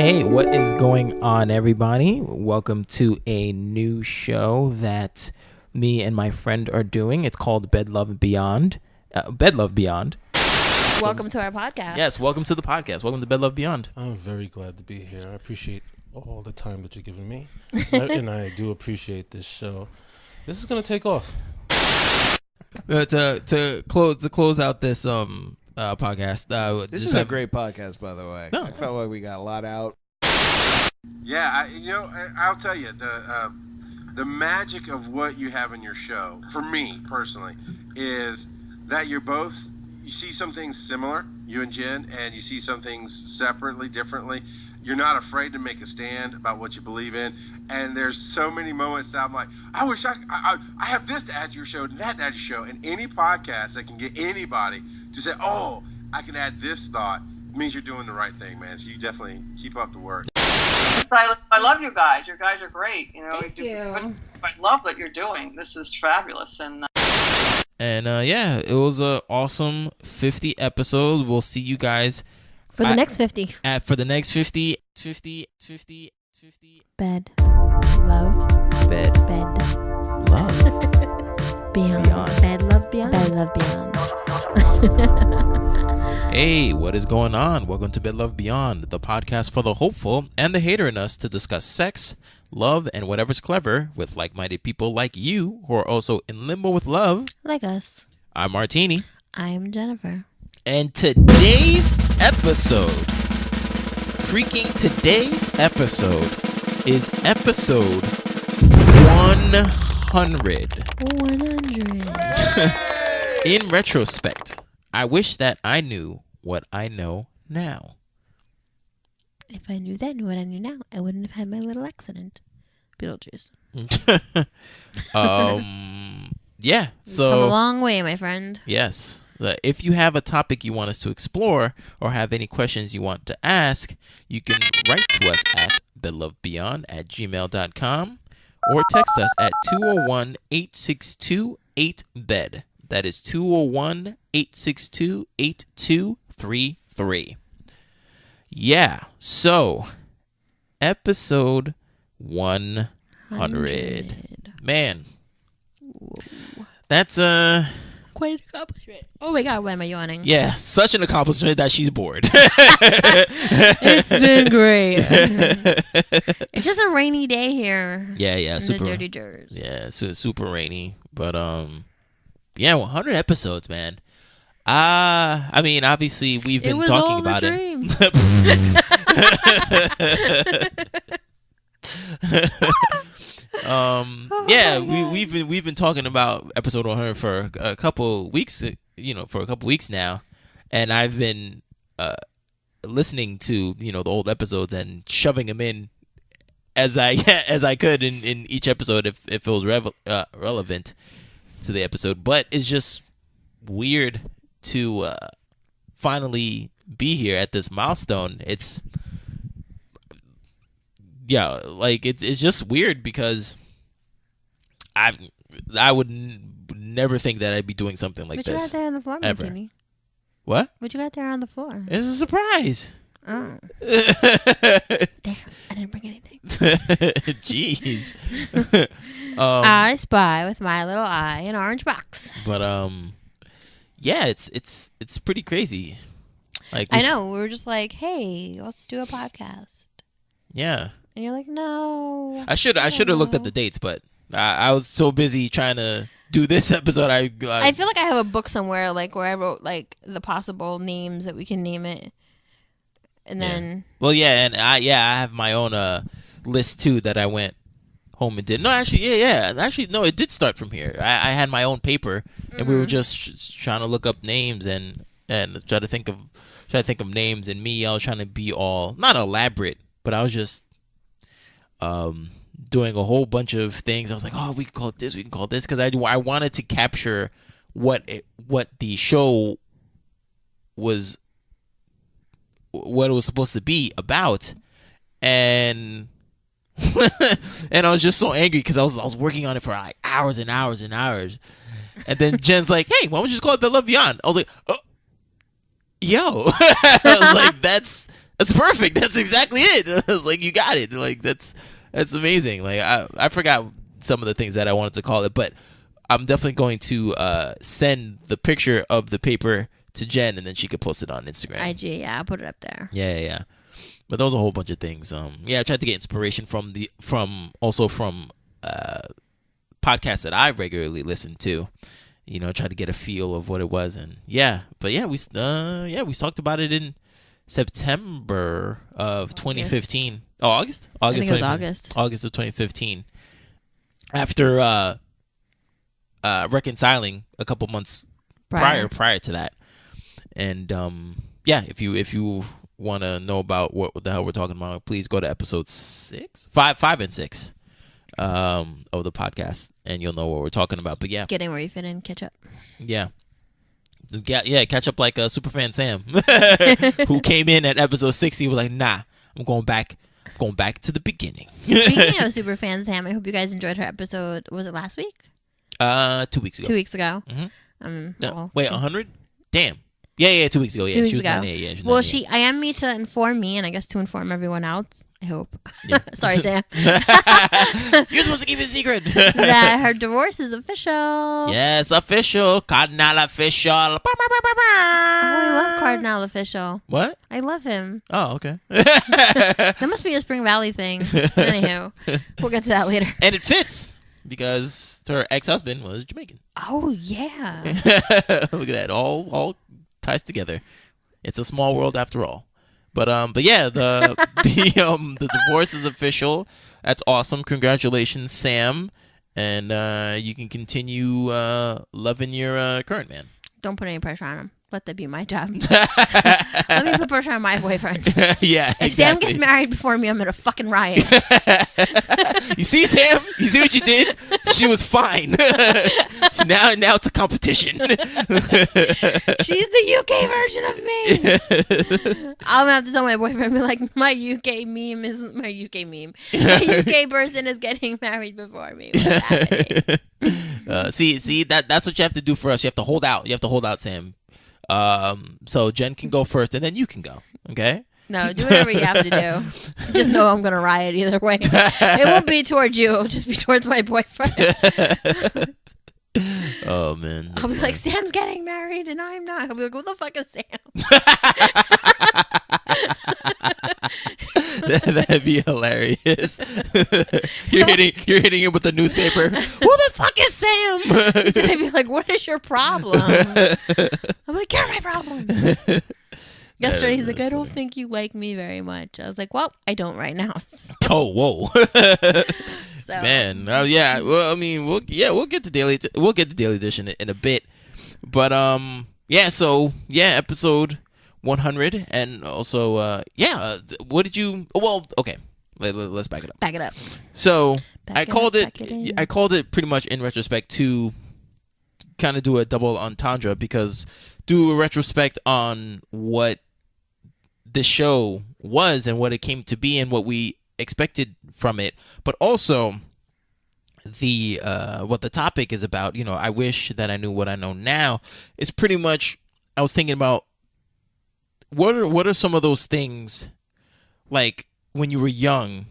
Hey, what is going on, everybody? Welcome to a new show that me and my friend are doing. It's called Bed Love Beyond. Bed Love Beyond. Welcome to our podcast. Yes, welcome to the podcast. Welcome to Bed Love Beyond. I'm very glad to be here. I appreciate all the time that you're giving me, and I do appreciate this show. This is gonna take off. To close out this podcast. This is a great podcast, by the way. No. I felt like we got a lot out. Yeah, I'll tell you the magic of what you have in your show, for me personally, is that you see some things similar, you and Jen, and you see some things separately, differently. You're not afraid to make a stand about what you believe in, and there's so many moments that I'm like, I wish I have this to add to your show and that to add to your show, and any podcast that can get anybody to say, oh, I can add this thought, means you're doing the right thing, man. So you definitely keep up the work. I love you guys. You guys are great. Thank you. I love what you're doing. This is fabulous. And yeah, it was an awesome 50 episodes. We'll see you guys For the next 50. For the next 50. Bed. Love. Bed. Love. Beyond. Bed. Love. Beyond. Bed. Love. Beyond. Hey, what is going on? Welcome to Bed Love Beyond, the podcast for the hopeful and the hater in us to discuss sex, love, and whatever's clever with like-minded people like you who are also in limbo with love. Like us. I'm Martini. I'm Jennifer. And today's episode is episode 100. 100. In retrospect, I wish that I knew what I know now. If I knew then what I knew now, I wouldn't have had my little accident. Beetlejuice. Yeah. So Come a long way, my friend. yes. If you have a topic you want us to explore or have any questions you want to ask, you can write to us at bedlovebeyond@gmail.com or text us at 201-862-8BED. That is 201-862-8233. Yeah. So, episode 100. Man. That's quite an accomplishment. Oh my god, why am I yawning? yeah, such an accomplishment that she's bored. It's been great. It's just a rainy day here. Yeah, in super. the dirty dirt. Yeah, super rainy, but yeah, 100 episodes, man. I mean, obviously we've been talking about it. Yeah, we've been talking about episode 100 for a couple weeks, now, and I've been listening to the old episodes and shoving them in as I could in each episode if it was relevant to the episode. But it's just weird to finally be here at this milestone. It's just weird because I would never think that I'd be doing something like What you this. got there on the floor, ever. Martini? What? What you got there on the floor? It's a surprise. Oh. Damn, I didn't bring anything. Jeez. I spy with my little eye an orange box. But yeah, it's pretty crazy. Like I know. We were just like, hey, let's do a podcast. Yeah. And you're like, no. I should have looked up the dates, but I was so busy trying to do this episode. I feel like I have a book somewhere, like where I wrote like the possible names that we can name it, and then. Well, yeah, and I have my own list too that I went home and did. No, actually, yeah. Actually, no, it did start from here. I had my own paper, and we were just trying to look up names and try to think of names. And me, I was trying to be all not elaborate, but I was just doing a whole bunch of things. I was like, oh, we can call it this, because I wanted to capture what the show was, what it was supposed to be about, and and I was just so angry because I was working on it for like hours and hours and hours, and then Jen's like, hey, why don't you just call it Bed Love Beyond? I was like, oh, yo, I was like, that's That's perfect. That's exactly it. I was like, you got it. Like that's amazing. Like I forgot some of the things that I wanted to call it, but I'm definitely going to send the picture of the paper to Jen, and then she could post it on Instagram. IG, yeah, I'll put it up there. Yeah. But those are a whole bunch of things. I tried to get inspiration from podcasts that I regularly listen to. Try to get a feel of what it was, and we talked about it in September of 2015. Oh, August. I think it was August. August of 2015. After reconciling a couple months prior to that, and if you want to know about what the hell we're talking about, please go to episode 5 and 6 of the podcast, and you'll know what we're talking about. But yeah, getting where you fit in, catch up. Yeah, catch up like Superfan Sam, who came in at episode 60. Was like, nah, I'm going back to the beginning. Speaking of Superfan Sam, I hope you guys enjoyed her episode. Was it last week? 2 weeks ago. 2 weeks ago. Mm-hmm. Wait, 100? Damn. Yeah, 2 weeks ago. Yeah, 2 weeks she was ago. 98. Well, she IM'd me to inform me, and I guess to inform everyone else. I hope. Yeah. Sorry, Sam. You're supposed to keep it a secret. That her divorce is official. Yes, official. Cardinal official. Oh, I love Cardinal official. What? I love him. Oh, okay. That must be a Spring Valley thing. Anywho, we'll get to that later. And it fits because her ex-husband was Jamaican. Oh yeah. Look at that. All ties together. It's a small world after all. But yeah, the divorce is official. That's awesome. Congratulations, Sam. And you can continue loving your current man. Don't put any pressure on him. Let that be my job. Let me put pressure on my boyfriend. Yeah, if Sam gets married before me, I'm gonna fucking riot. You see, Sam? You see what you did? She was fine. Now it's a competition. She's the UK version of me. I'm gonna have to tell my boyfriend, be like, my UK meme isn't my UK meme. My UK person is getting married before me. What's happening? See that's what you have to do for us. You have to hold out. Sam. So Jen can go first, and then you can go. Okay. No, do whatever you have to do. Just know I'm gonna riot either way. It won't be towards you. It'll just be towards my boyfriend. Oh man. I'll be like, Sam's getting married and I'm not. He'll be like, who the fuck is Sam? That'd be hilarious. You're hitting him with the newspaper. Who the fuck is Sam? He's gonna be like, what is your problem? I'm like, you're my problem. Yesterday he's like, I don't think you like me very much. I was like, well, I don't right now. Oh, whoa. So. Man, yeah. Well, I mean, we'll get to daily edition in a bit, but so episode 100, and also what did you? Well, okay, let's back it up. Back it up. So I called it pretty much in retrospect to kind of do a double entendre, because do a retrospect on what the show was and what it came to be and what we expected from it, but also the what the topic is about. I wish that I knew what I know now. It's pretty much, I was thinking about what are some of those things, like when you were young,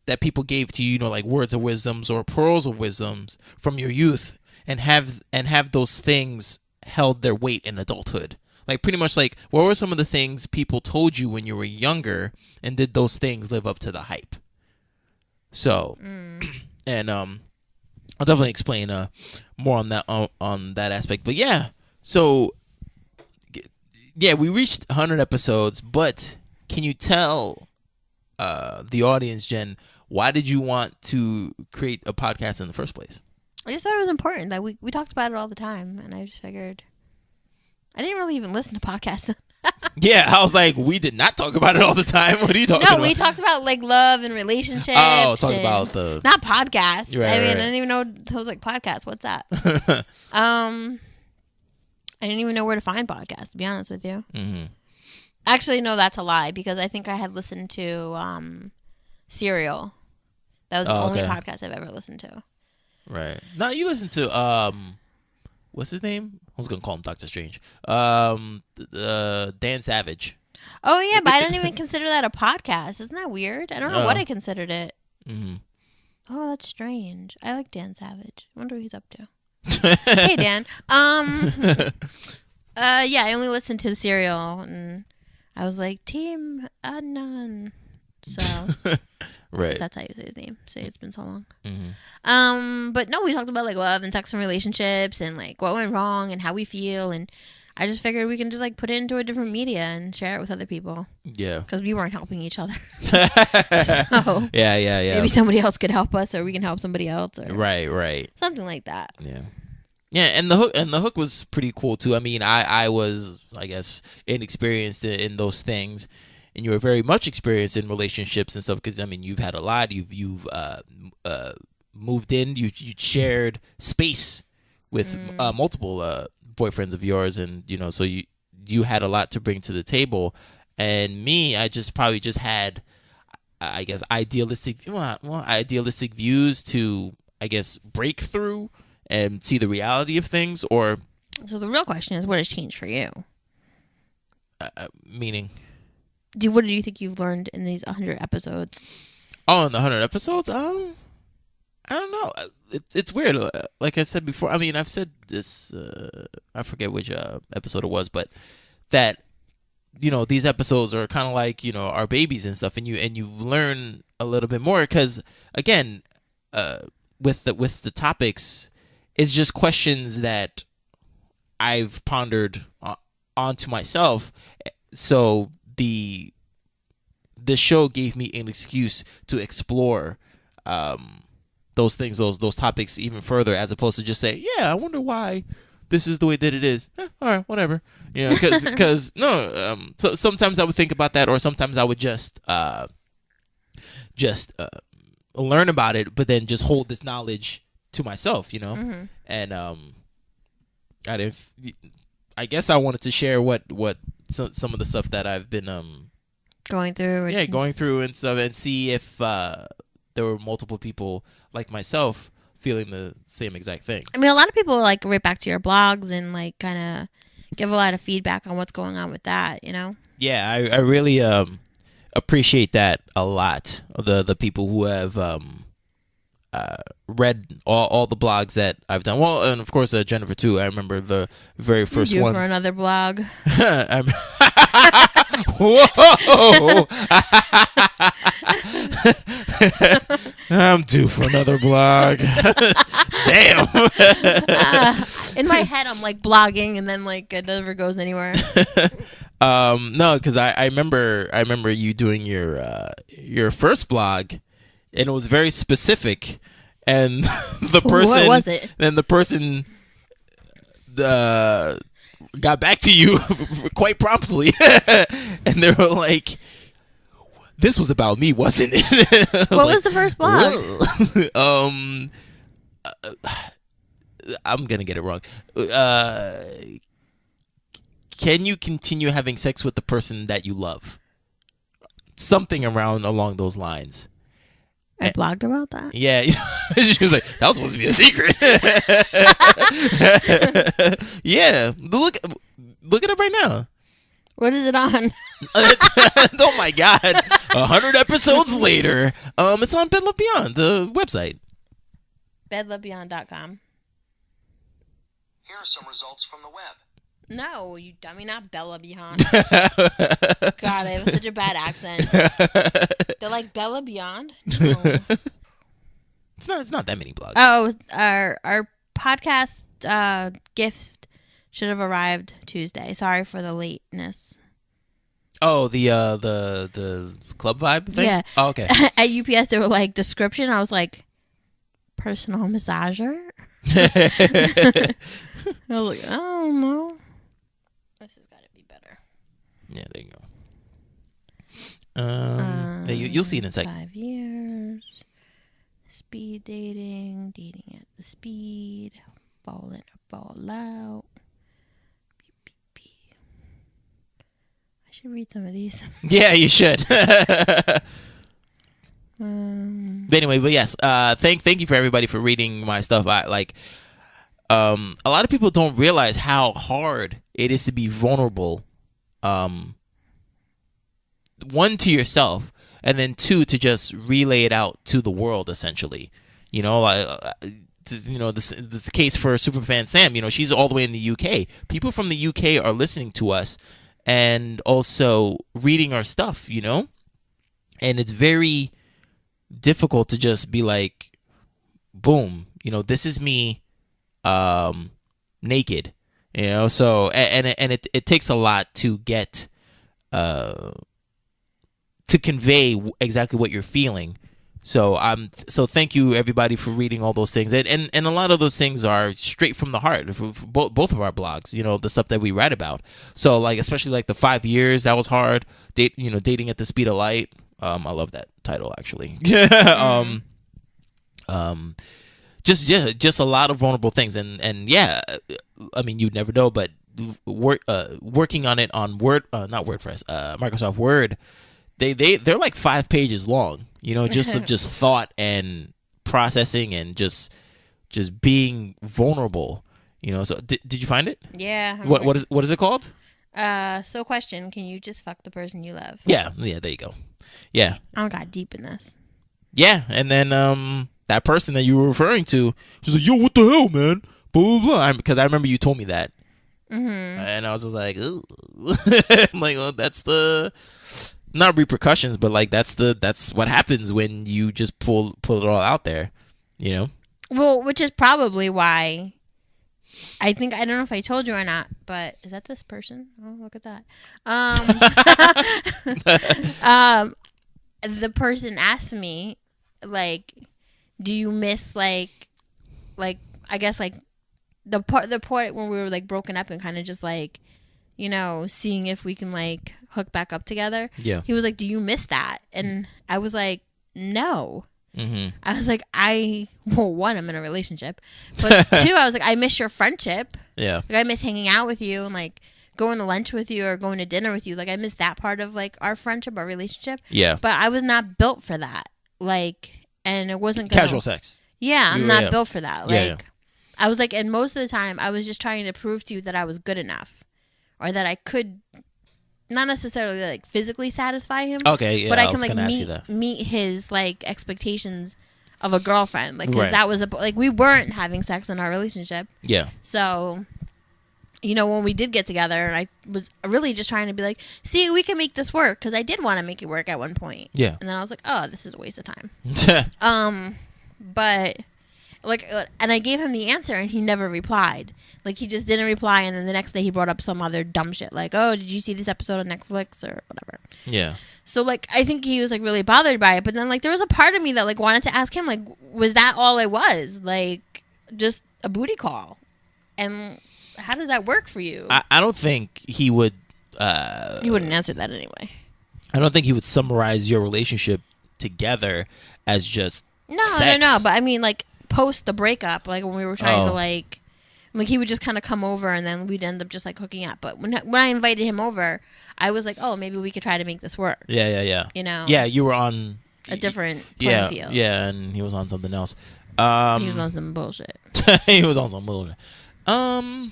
that people gave to you, like words of wisdoms or pearls of wisdoms from your youth, and have those things held their weight in adulthood. Like pretty much, like, what were some of the things people told you when you were younger, and did those things live up to the hype? So, and I'll definitely explain more on that aspect. But yeah, so yeah, we reached 100 episodes. But can you tell the audience, Jen, why did you want to create a podcast in the first place? I just thought it was important that we talked about it all the time, and I just figured I didn't really even listen to podcasts. Yeah, I was like, we did not talk about it all the time. What are you talking about? No, we talked about like love and relationships. Oh, talk about the not podcasts. Right, I mean, right. I didn't even know those like podcasts. What's that? I didn't even know where to find podcasts, to be honest with you. Mm-hmm. Actually, no, that's a lie, because I think I had listened to Serial. That was the only podcast I've ever listened to. Right. No, you listen to what's his name? I was gonna call him Doctor Strange. Dan Savage. Oh yeah, but I don't even consider that a podcast. Isn't that weird? I don't know what I considered it. Mm-hmm. Oh, that's strange. I like Dan Savage. I wonder what he's up to. Hey Dan. Yeah, I only listened to the Serial, and I was like Team Adnan. So Right. that's how you say his name. Say it's been so long. Mm-hmm. But no, we talked about like love and sex and relationships and like what went wrong and how we feel, and I just figured we can just like put it into a different media and share it with other people Yeah. because we weren't helping each other. So Yeah. maybe somebody else could help us, or we can help somebody else, or Right. something like that. Yeah, and the hook was pretty cool too. I mean, I was, I guess, inexperienced in those things, and you were very much experienced in relationships and stuff. Because I mean, you've had a lot. You've moved in. You shared space with multiple boyfriends of yours, and so you had a lot to bring to the table. And me, I probably just had, I guess, idealistic views to, I guess, break through and see the reality of things. Or So the real question is, what has changed for you? meaning, What do you think you've learned in these 100 episodes? in the 100 episodes, I don't know. It's weird. Like I said before, I mean, I've said this. I forget which episode it was, but that these episodes are kind of like our babies and stuff, and you learn a little bit more because again, with the topics, it's just questions that I've pondered onto myself. So the show gave me an excuse to explore those things, those topics even further, as opposed to just say, yeah, I wonder why this is the way that it is. All right, whatever. Because no. So sometimes I would think about that, or sometimes I would just learn about it, but then just hold this knowledge to myself, Mm-hmm. and I guess I wanted to share what some of the stuff that I've been Going through. going through and stuff, and see if there were multiple people like myself feeling the same exact thing. I mean, a lot of people like write back to your blogs and like kind of give a lot of feedback on what's going on with that. Yeah, I really appreciate that a lot. The people who have read all the blogs that I've done. Well, and of course Jennifer too. I remember the very first you one for another blog. Whoa! I'm due for another blog. Damn. In my head, I'm like blogging, and then like it never goes anywhere. No, because I remember you doing your first blog, and it was very specific, and the person, what was it? Then the person got back to you quite promptly, and they were like, "This was about me, wasn't it?" What was the first blog? I'm gonna get it wrong. Can you continue having sex with the person that you love? Something along those lines. I blogged about that. Yeah, she was like, "That was supposed to be a secret." Yeah, look it up right now. What is it on? Oh my God! 100 episodes later, it's on Bed Love Beyond, the website. bedlovebeyond.com. Here are some results from the web. No, you dummy, not Bella Beyond. God, I have such a bad accent. They're like Bella Beyond? No. It's not that many blogs. Oh, our podcast gift should have arrived Tuesday. Sorry for the lateness. Oh, the club vibe thing? Yeah. Oh, okay. At UPS, they were like, description. I was like, personal massager? I was like, I don't know. This has got to be better. Yeah, there you go. You'll see it in a second. 5 years. Speed dating at the speed, fall in or fall out. Beep, beep, beep. I should read some of these. Yeah, you should. But anyway, but yes, thank you for everybody for reading my stuff. A lot of people don't realize how hard it is to be vulnerable one, to yourself, and then two, to just relay it out to the world, essentially. You know, this is the case for Superfan Sam. You know, she's all the way in the UK. People from the UK are listening to us and also reading our stuff, you know? And it's very difficult to just be like, boom, you know, this is me naked, you know? So, and it takes a lot to get, to convey exactly what you're feeling. So thank you everybody for reading all those things, and a lot of those things are straight from the heart for both of our blogs. You know, the stuff that we write about. So like especially like the 5 years, that was hard. Dating at the speed of light. I love that title actually. Just a lot of vulnerable things, and yeah, I mean you'd never know, but working on it on Microsoft Word. They're like 5 pages long, you know, just of just thought and processing and just being vulnerable, you know. So did you find it? Yeah. What is it called? So question, can you just fuck the person you love? Yeah, there you go. Yeah. I don't got deep in this. Yeah, and then that person that you were referring to was like, yo, what the hell, man? Blah, blah, blah. Because I remember you told me that. Mm-hmm. And I was just like, ooh. I'm like, well, that's the... Not repercussions, but like that's what happens when you just pull it all out there, you know. Well, which is probably why I think, I don't know if I told you or not, but is that this person? Oh, look at that. The person asked me, like, do you miss like I guess like the part when we were like broken up and kind of just like, you know, seeing if we can like hook back up together. Yeah. He was like, do you miss that? And I was like, no. Mm-hmm. I was like, one, I'm in a relationship. But two, I was like, I miss your friendship. Yeah. Like, I miss hanging out with you and like going to lunch with you or going to dinner with you. Like, I miss that part of like our friendship, our relationship. Yeah. But I was not built for that. Like, and it wasn't gonna, casual sex. Yeah, I'm not built for that. Like, yeah. I was like, and most of the time, I was just trying to prove to you that I was good enough, or that I could, not necessarily like physically satisfy him. Okay, yeah, but I can was like meet his like expectations of a girlfriend, like, 'cause Right. that was like we weren't having sex in our relationship. Yeah. So, you know, when we did get together, I was really just trying to be like, see, we can make this work, because I did want to make it work at one point. Yeah. And then I was like, oh, this is a waste of time. But like, and I gave him the answer, and he never replied. Like, he just didn't reply, and then the next day he brought up some other dumb shit, like, oh, did you see this episode on Netflix or whatever? Yeah. So, like, I think he was, like, really bothered by it. But then, like, there was a part of me that, like, wanted to ask him, like, was that all it was? Like, just a booty call? And how does that work for you? I don't think he would... He wouldn't answer that anyway. I don't think he would summarize your relationship together as just sex. No. But, I mean, like, post the breakup, like, when we were trying to, like, he would just kind of come over, and then we'd end up just, like, hooking up. But when I invited him over, I was like, oh, maybe we could try to make this work. Yeah. You know? Yeah, you were on... A different playing field. Yeah, and he was on something else. He was on some bullshit. He was on some bullshit. I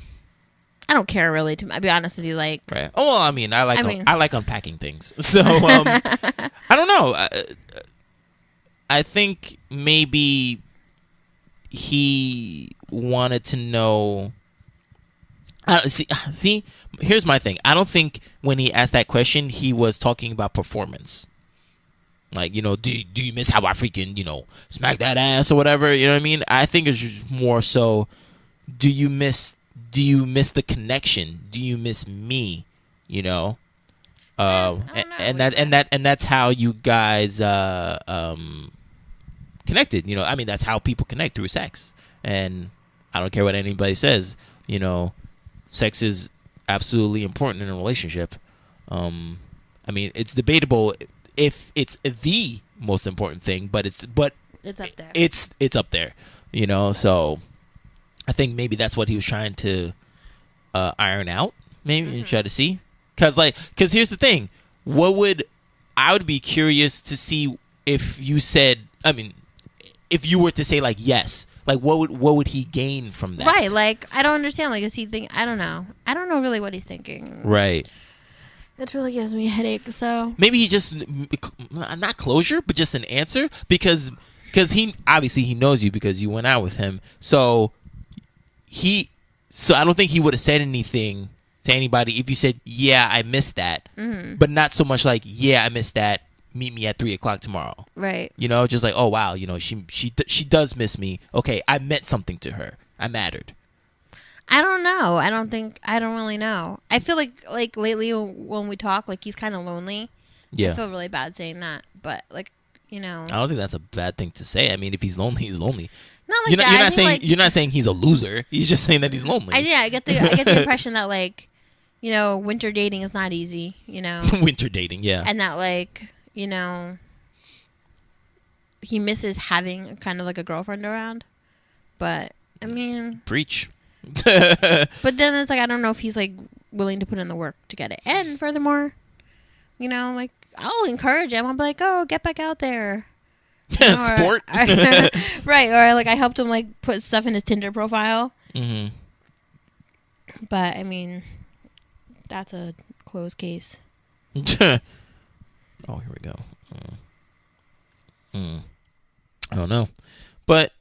don't care really. I'll be honest with you. Like, right. Oh, well, I mean, I like unpacking things. So I don't know. I think maybe he wanted to know. See, here's my thing. I don't think when he asked that question, he was talking about performance. Like, you know, do you miss how I freaking, you know, smack that ass or whatever? You know what I mean? I think it's more so, do you miss the connection? Do you miss me? You know? And that's how you guys connected. You know, I mean, that's how people connect, through sex. And I don't care what anybody says. You know, sex is absolutely important in a relationship. I mean, it's debatable if it's the most important thing, but it's up there. It's up there. You know, so I think maybe that's what he was trying to iron out. Maybe try to see, because here's the thing. I would be curious to see if you said, I mean, if you were to say like yes, like what would he gain from that? Right, like, I don't understand. Like, is he think? I don't know really what he's thinking. Right. It really gives me a headache. So Maybe he just not closure, but just an answer because he obviously he knows you because you went out with him. So I don't think he would have said anything to anybody if you said, "Yeah, I missed that," but not so much like, "Yeah, I missed that. Meet me at 3:00 tomorrow." right. You know, just like, "Oh wow, you know, she does miss me. Okay, I meant something to her. I mattered." I don't know. I don't really know. I feel like lately when we talk, like he's kind of lonely. Yeah, I feel really bad saying that, but like, I don't think that's a bad thing to say. I mean, if he's lonely, he's lonely. not like that. You're not saying you're not saying he's a loser. He's just saying that he's lonely. I get the impression that like, winter dating is not easy. Winter dating, yeah. And that like, he misses having kind of like a girlfriend around. But I mean, Preach. but then it's like I don't know if he's like willing to put in the work to get it. And furthermore, like I'll encourage him. I'll be like, "Oh, get back out there." Sport. Right, or like I helped him like put stuff in his Tinder profile. Mm-hmm. But I mean, that's a closed case. Oh, here we go. I don't know, but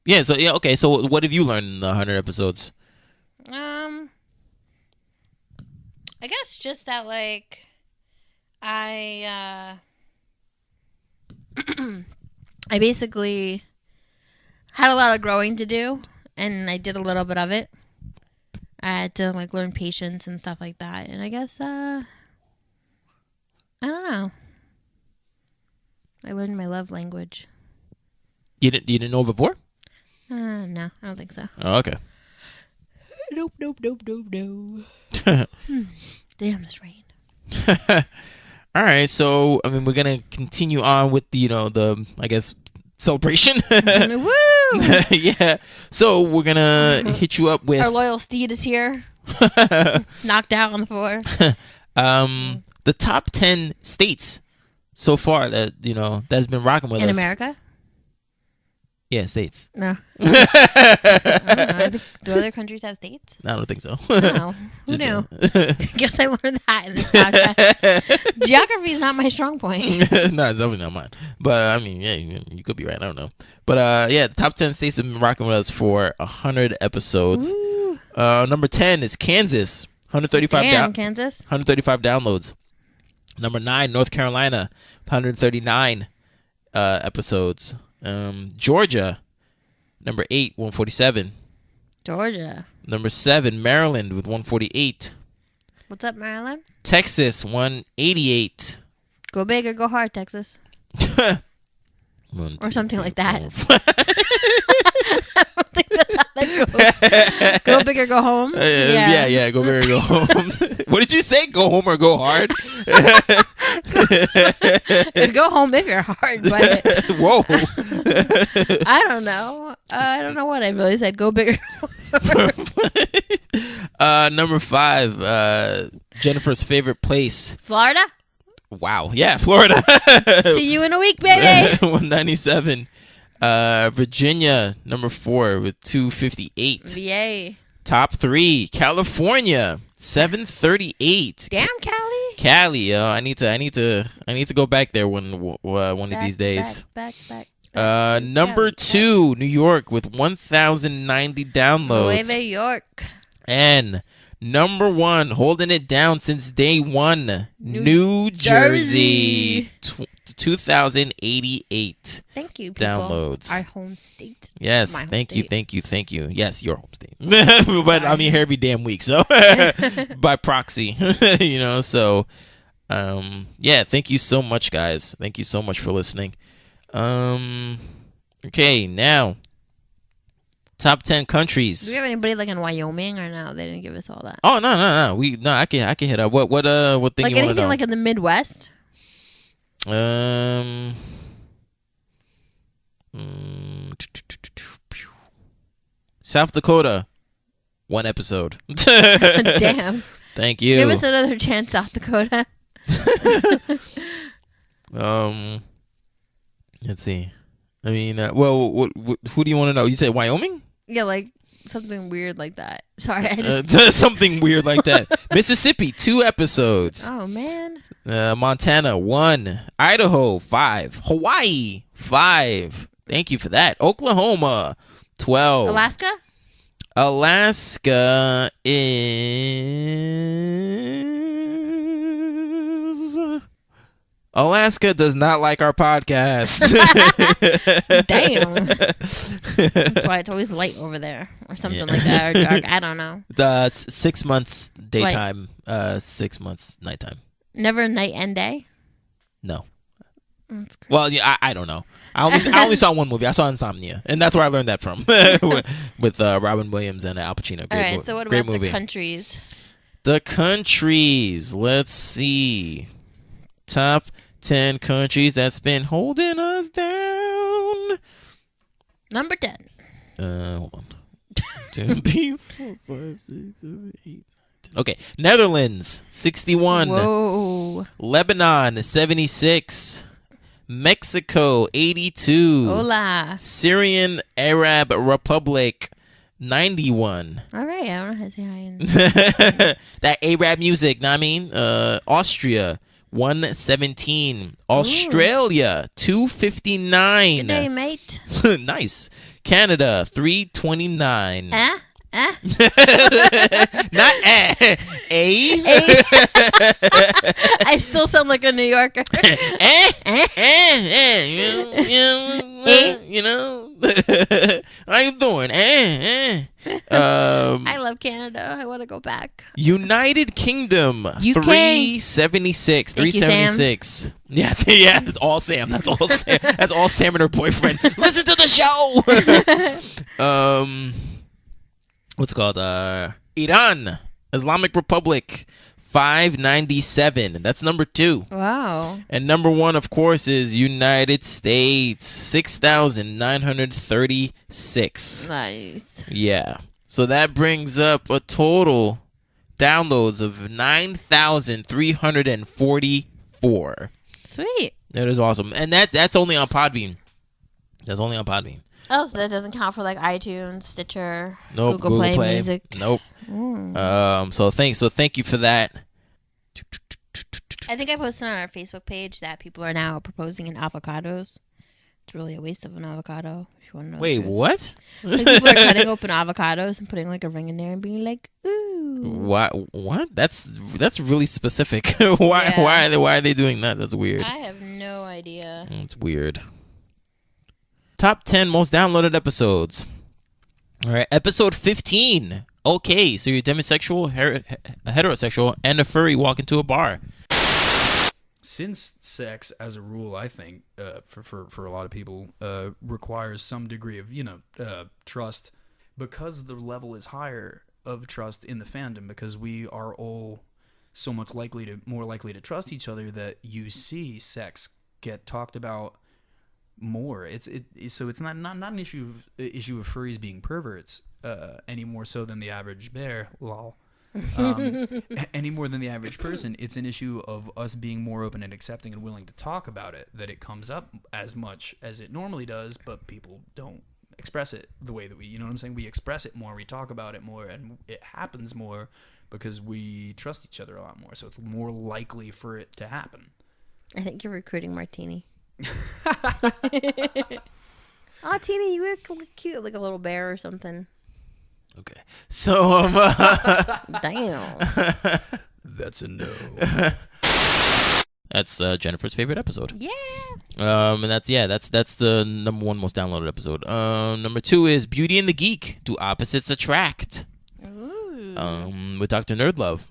yeah. So yeah, okay. So what have you learned in the 100 episodes? I guess just that like I I basically had a lot of growing to do, and I did a little bit of it. I had to like learn patience and stuff like that, and I guess I don't know. I learned my love language. You didn't know before? No, I don't think so. Oh, okay. Nope. Damn this rain. All right, so I mean, we're gonna continue on with the I guess celebration. Woo! Yeah. So we're gonna hit you up with Our loyal steed is here, knocked out on the floor. the top 10 states so far that that's been rocking with In us. America? Yeah, states. No. I don't know. Do other countries have states? I don't think so. No. Who Just, knew? Guess I learned that in this podcast. Geography is not my strong point. No, it's definitely not mine. But I mean, yeah, you could be right. I don't know. But yeah, the top 10 states have been rocking with us for 100 episodes. Woo. Number 10 is Kansas, 135 Damn, Kansas. 135 downloads. Number 9, North Carolina, 139 episodes. Georgia, number 8, 147. Georgia. Number 7, Maryland with 148. What's up, Maryland? Texas, 188. Go big or go hard, Texas. Or something like that. I don't think that's how that goes. Go big or go home? Yeah, go big or go home. What did you say? Go home or go hard? Go home if you're hard, but Whoa. I don't know. I don't know what I really said. Go big or go hard. Number 5, Jennifer's favorite place. Florida? Wow. Yeah, Florida. See you in a week, baby. 197. Virginia, number 4 with 258. Yay. Top 3, California, 738. Damn, Cali. Cali, yo, I need to go back there one of these days. Back. Number 2, New York with 1,090 downloads. Nueva York. And number 1, holding it down since day 1, New Jersey. 2,088 Thank you, people. downloads. Our home state. Yes, My home thank state. you. Yes, your home state. But I'm here every damn week, so by proxy, so yeah, thank you so much, guys. Thank you so much for listening. Okay, now top 10 countries. Do we have anybody like in Wyoming or no? They didn't give us all that. Oh, no. I can hit up. What thing Like you want to anything know? like in the Midwest? South Dakota, 1 episode. Damn. Thank you. Give us another chance, South Dakota. Let's see. I mean, well, who do you want to know? You said Wyoming? Yeah, like something weird like that. Sorry, I just. Something weird like that. Mississippi, 2 episodes. Oh man. Montana, 1. Idaho, 5. Hawaii, 5. Thank you for that. Oklahoma, 12. Alaska is. Alaska does not like our podcast. Damn. That's why it's always light over there, or something like that, or dark. I don't know. The 6 months daytime, 6 months nighttime. Never night and day. No. That's crazy. Well, yeah, I don't know. I only saw one movie. I saw Insomnia, and that's where I learned that from with Robin Williams and Al Pacino. All right. So what about the countries? The countries. Let's see. Top 10 countries that's been holding us down. Number 10. Hold on. 2, 3, 4, 5, 6, 7, 8, 9, 10. Okay. Netherlands, 61. Whoa. Lebanon, 76. Mexico, 82. Hola. Syrian Arab Republic, 91. All right. I don't know how to say hi. That Arab music, know what I mean? Austria, 117. Australia, 259. Good day, mate. Nice. Canada, 329. Not I still sound like a New Yorker. You know. How you doing? I love Canada. I want to go back. United Kingdom, UK. 376. Thank you, 376. Yeah, yeah, that's all Sam. That's all Sam. That's all Sam and her boyfriend. Listen to the show. What's it called? Iran, Islamic Republic, 597. That's number 2. Wow. And number 1, of course, is United States, 6,936. Nice. Yeah. So that brings up a total downloads of 9,344. Sweet. That is awesome. And that's only on Podbean. That's only on Podbean. Oh, so that doesn't count for like iTunes, Stitcher, Nope, Google Play Music. Nope. So thank you for that. I think I posted on our Facebook page that people are now proposing in avocados. It's really a waste of an avocado. If you want to know. Wait, what? Like people are cutting open avocados and putting like a ring in there and being like, ooh. What? That's really specific. Why are they doing that? That's weird. I have no idea. It's weird. Top 10 most downloaded episodes. All right, episode 15. Okay, so you're demisexual, heterosexual, and a furry walk into a bar. Since sex, as a rule, I think for a lot of people, requires some degree of trust, because the level is higher of trust in the fandom, because we are all so much more likely to trust each other, that you see sex get talked about more. So it's not an issue of furries being perverts any more so than the average bear. Lol. Any more than the average person. It's an issue of us being more open and accepting and willing to talk about it, that it comes up as much as it normally does, but people don't express it the way that we, you know what I'm saying? We express it more, we talk about it more, and it happens more because we trust each other a lot more. So it's more likely for it to happen. I think you're recruiting Martini. Oh, Teeny, you look cute, like a little bear or something. Okay. So Damn. That's a no. That's Jennifer's favorite episode. Yeah. And that's the number 1 most downloaded episode. Number 2 is Beauty and the Geek. Do opposites attract? Ooh. With Dr. Nerdlove.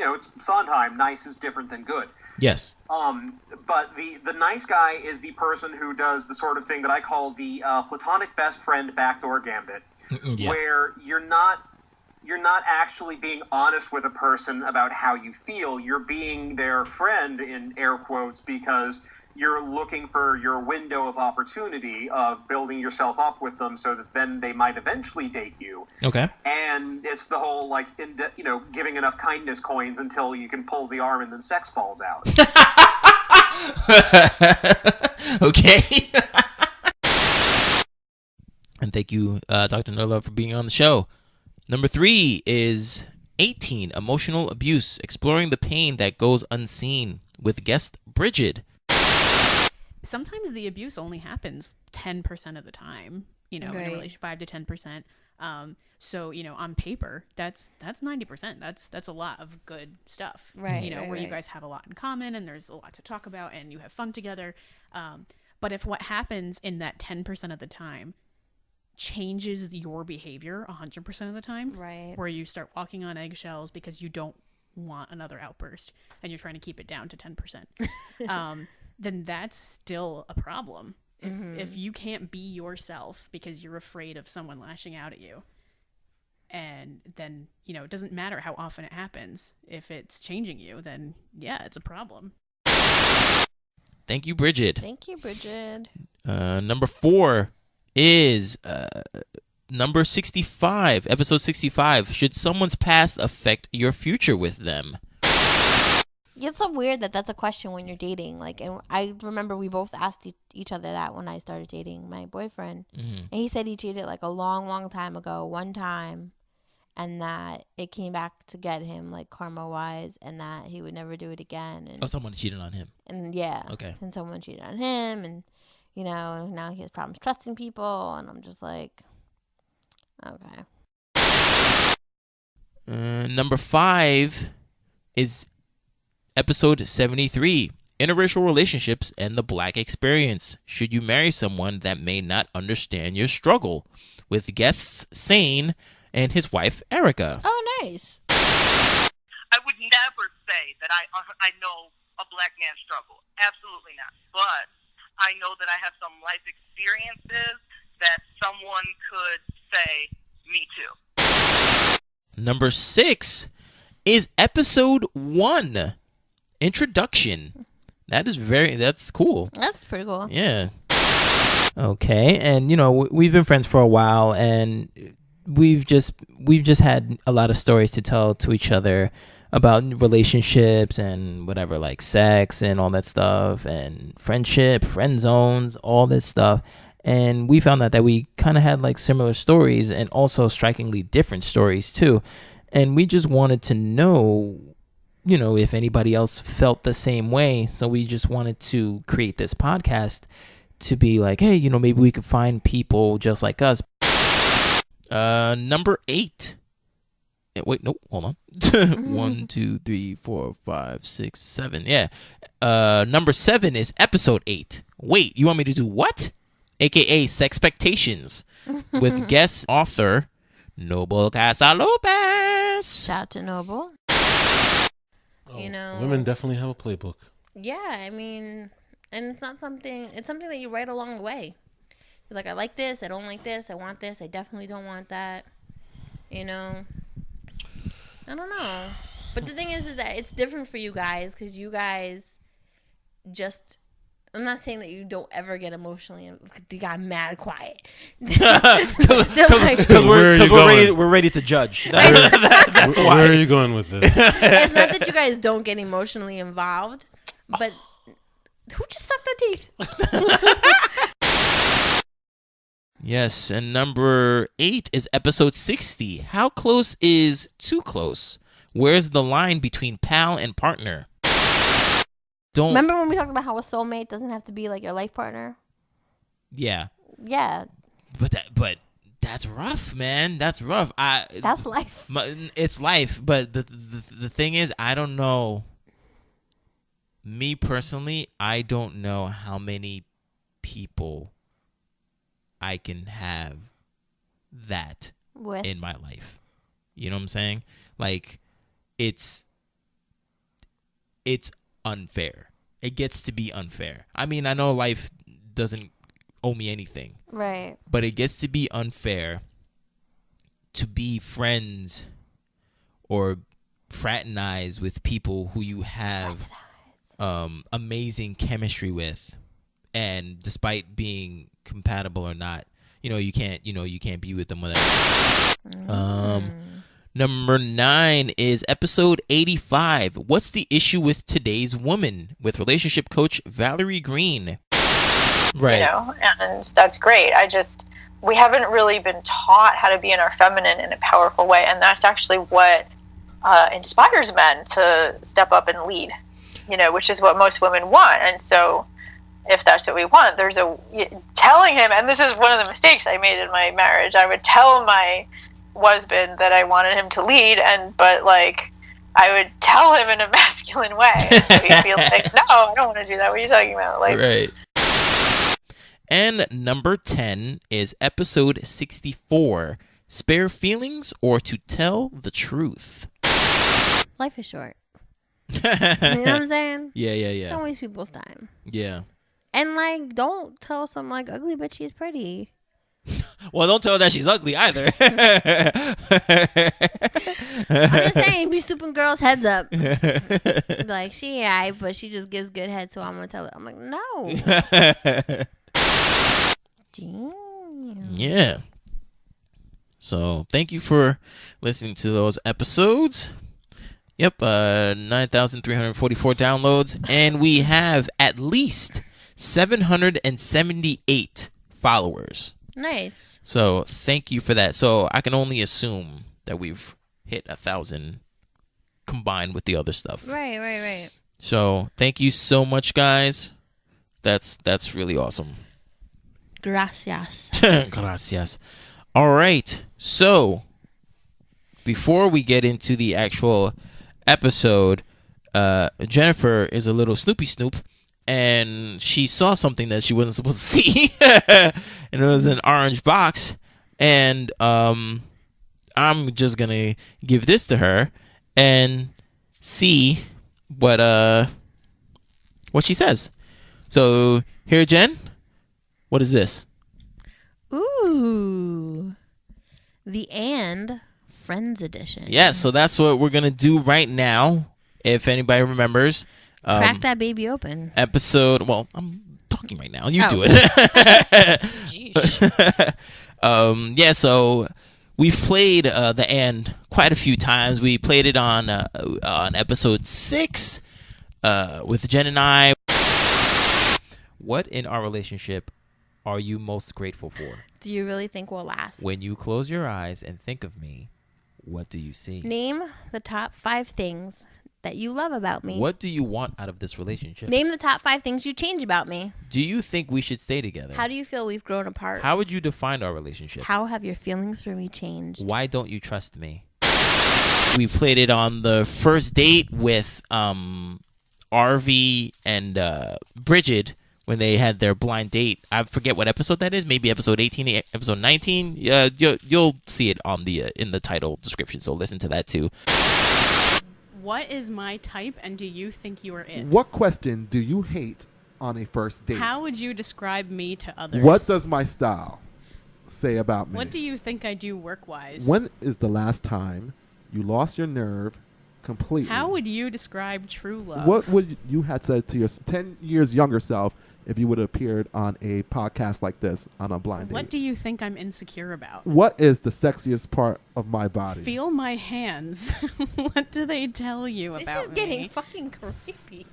It's Sondheim. Nice is different than good. Yes. But the nice guy is the person who does the sort of thing that I call the platonic best friend backdoor gambit, where you're not actually being honest with a person about how you feel. You're being their friend in air quotes because you're looking for your window of opportunity of building yourself up with them so that then they might eventually date you. Okay. And it's the whole, giving enough kindness coins until you can pull the arm and then sex falls out. Okay. And thank you, Dr. No Love, for being on the show. Number 3 is 18, emotional abuse, exploring the pain that goes unseen, with guest Bridget. Sometimes the abuse only happens 10% of the time, in a relationship, 5 to 10%. So, on paper, that's 90%. That's a lot of good stuff, right? Where you guys have a lot in common and there's a lot to talk about and you have fun together. But if what happens in that 10% of the time changes your behavior 100% of the time, right, where you start walking on eggshells because you don't want another outburst and you're trying to keep it down to 10%, then that's still a problem. If you can't be yourself because you're afraid of someone lashing out at you, and then, it doesn't matter how often it happens. If it's changing you, then yeah, it's a problem. Thank you, Bridget. Thank you, Bridget. Number 4 is number 65, episode 65. Should someone's past affect your future with them? It's so weird that that's a question when you're dating. Like, and I remember we both asked each other that when I started dating my boyfriend. And he said he cheated like a long, long time ago, one time, and that it came back to get him, like, karma-wise, and that he would never do it again. And, someone cheated on him. And yeah. Okay. And someone cheated on him, and, now he has problems trusting people, and I'm just like, okay. Number 5 is episode 73, interracial relationships and the Black experience. Should you marry someone that may not understand your struggle? With guests Sane and his wife Erica. Oh, nice. I would never say that I know a Black man's struggle. Absolutely not. But I know that I have some life experiences that someone could say, me too. Number 6 is episode 1, introduction. That's cool. That's pretty cool. Yeah. Okay, and we've been friends for a while, and we've just had a lot of stories to tell to each other about relationships and whatever, like sex and all that stuff, and friendship, friend zones, all this stuff. And we found out that we kind of had like similar stories and also strikingly different stories too. And we just wanted to know, if anybody else felt the same way. So we just wanted to create this podcast to be like, hey, maybe we could find people just like us. Number 8. Wait, no, hold on. 1, 2, 3, 4, 5, 6, 7. Yeah. Number 7 is episode 8. Wait, you want me to do what? AKA Sexpectations, with guest author Noble Casalopez. Shout out to Noble. Women definitely have a playbook. Yeah, I mean, and it's something that you write along the way. You're like, I like this, I don't like this, I want this, I definitely don't want that. I don't know. But the thing is that it's different for you guys, because you guys just, I'm not saying that you don't ever get emotionally, you got mad quiet. Because we're ready to judge. That's why. Where are you going with this? It's not that you guys don't get emotionally involved, but who just sucked their teeth? Yes, and number 8 is episode 60. How close is too close? Where's the line between pal and partner? Remember when we talked about how a soulmate doesn't have to be like your life partner? Yeah. Yeah. But that's rough, man. That's rough. That's life. It's life, but the thing is, I don't know. Me personally, I don't know how many people I can have that in my life. You know what I'm saying? Like, it's unfair. It gets to be unfair. I mean, I know life doesn't owe me anything. Right. But it gets to be unfair to be friends or fraternize with people who you have amazing chemistry with, and despite being compatible or not, you can't be with them without. Number 9 is episode 85. What's the issue with today's woman? With relationship coach Valerie Green. Right. And that's great. we haven't really been taught how to be in our feminine in a powerful way, and that's actually what inspires men to step up and lead, which is what most women want. And so if that's what we want, telling him, and this is one of the mistakes I made in my marriage, I would tell my husband that I wanted him to lead, but like I would tell him in a masculine way, so he'd be like, no, I don't want to do that, what are you talking about? Like, right. And number 10 is episode 64, Spare Feelings or to Tell the Truth. Life is short. You know what I'm saying? Yeah. Don't waste people's time. Yeah. And like, don't tell someone like ugly, but she's pretty. Well, don't tell her that she's ugly either. I'm just saying, be swooping girls' heads up. Like, she aight, but she just gives good head, so I'm gonna tell her. I'm like, no. Damn. Yeah. So thank you for listening to those episodes. Yep, 9,344 downloads, and we have at least 778 followers. Nice. So thank you for that. So I can only assume that we've hit 1,000 combined with the other stuff. Right. So thank you so much, guys. That's really awesome. Gracias. Gracias. All right. So before we get into the actual episode, Jennifer is a little Snoopy Snoop, and she saw something that she wasn't supposed to see, and it was an orange box, and I'm just gonna give this to her and see what she says. So here, Jen, what is this? Ooh, the And Friends edition. Yeah, so that's what we're gonna do right now. If anybody remembers, crack that baby open. Episode. Well, I'm talking right now. You do it. Yeah. So we've played the And quite a few times. We played it on episode 6 with Jen and I. What in our relationship are you most grateful for? Do you really think we'll last? When you close your eyes and think of me, what do you see? Name the top 5 things that you love about me. What do you want out of this relationship? Name the top 5 things you change about me. Do you think we should stay together? How do you feel we've grown apart? How would you define our relationship? How have your feelings for me changed? Why don't you trust me? We played it on the first date with RV and Bridget when they had their blind date. I forget what episode that is. Maybe episode 18, episode 19. You'll see it on the in the title description. So listen to that too. What is my type, and do you think you are it? What question do you hate on a first date? How would you describe me to others? What does my style say about me? What do you think I do work-wise? When is the last time you lost your nerve completely? How would you describe true love? What would you have said to your 10 years younger self if you would have appeared on a podcast like this on a blind date? What do you think I'm insecure about? What is the sexiest part of my body? Feel my hands. What do they tell you about me? This is getting fucking creepy.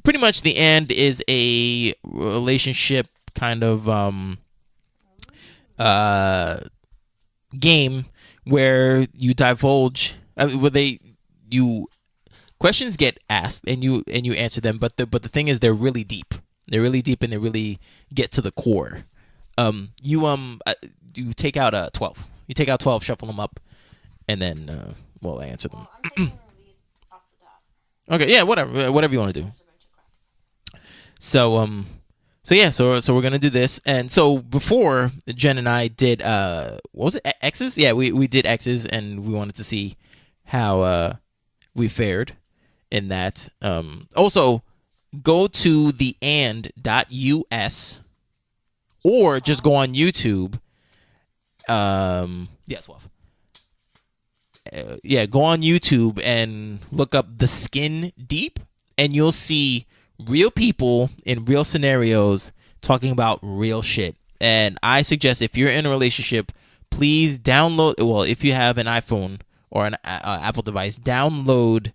Pretty much the And is a relationship kind of game where you divulge questions get asked and you answer them, but the thing is they're really deep and they really get to the core. You take out 12. You take out 12, shuffle them up, and then we'll answer them. I'm taking these off the top. Okay, yeah, whatever you want to do. So we're gonna do this, and so before Jen and I did what was it, X's? Yeah, we did X's, and we wanted to see how we fared in that. Also, go to the and.us or just go on YouTube. 12. Go on YouTube and look up The Skin Deep, and you'll see real people in real scenarios talking about real shit. And I suggest if you're in a relationship, please download. Well, if you have an iPhone or an Apple device, download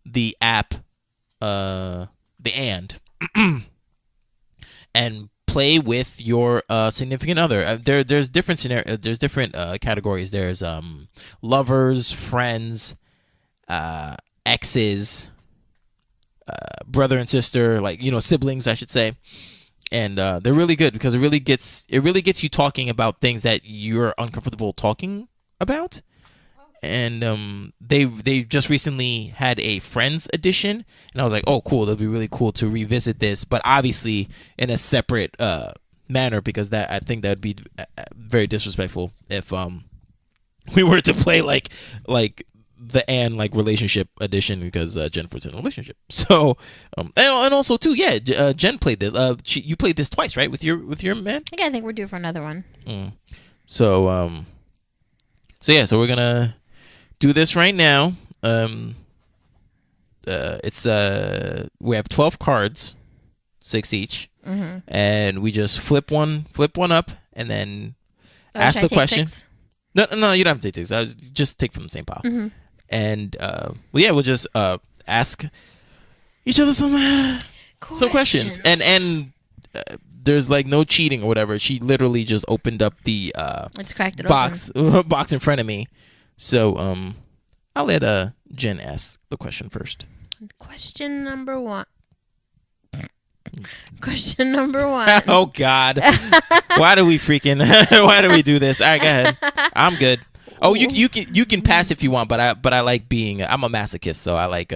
the app, the And, and play with your significant other. There's different there's different categories. There's lovers, friends, exes, brother and sister, like, you know, siblings, I should say. And they're really good because it really gets you talking about things that you're uncomfortable talking about. And they just recently had a Friends edition, and I was like, oh, cool, that'd be really cool to revisit this, but obviously in a separate manner, because that I think that would be very disrespectful if we were to play like the Anne like relationship edition, because Jennifer's in a relationship. So and also too, yeah, Jen played this. You played this twice, right, with your man? I think we're due for another one. So yeah, so we're gonna do this right now. It's we have 12 cards, 6 each, and we just flip one up, and then ask the question. 6? No, you don't have to take 6. I was just take from the same pile. And we'll just ask each other some questions, and there's like no cheating or whatever. She literally just opened up the Let's crack it box in front of me. So I'll let Jen ask the question first. Question number 1. Question number 1. Oh God, why do we do this? All right, go ahead. I'm good. Oh, you can pass if you want, but I like I'm a masochist, so I like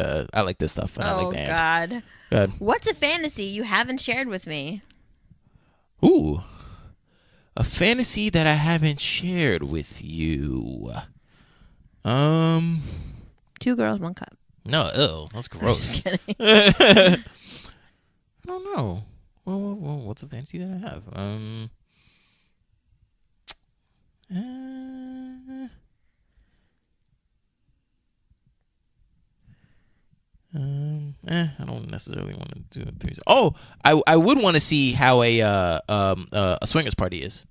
this stuff, and I like the end. God. Go ahead. What's a fantasy you haven't shared with me? Ooh, a fantasy that I haven't shared with you. 2 girls, 1 cup. No, ew, that's gross. Just kidding. I don't know. Well, what's a fantasy that I have? I don't necessarily want to do 3. Oh, I would want to see how a swingers party is.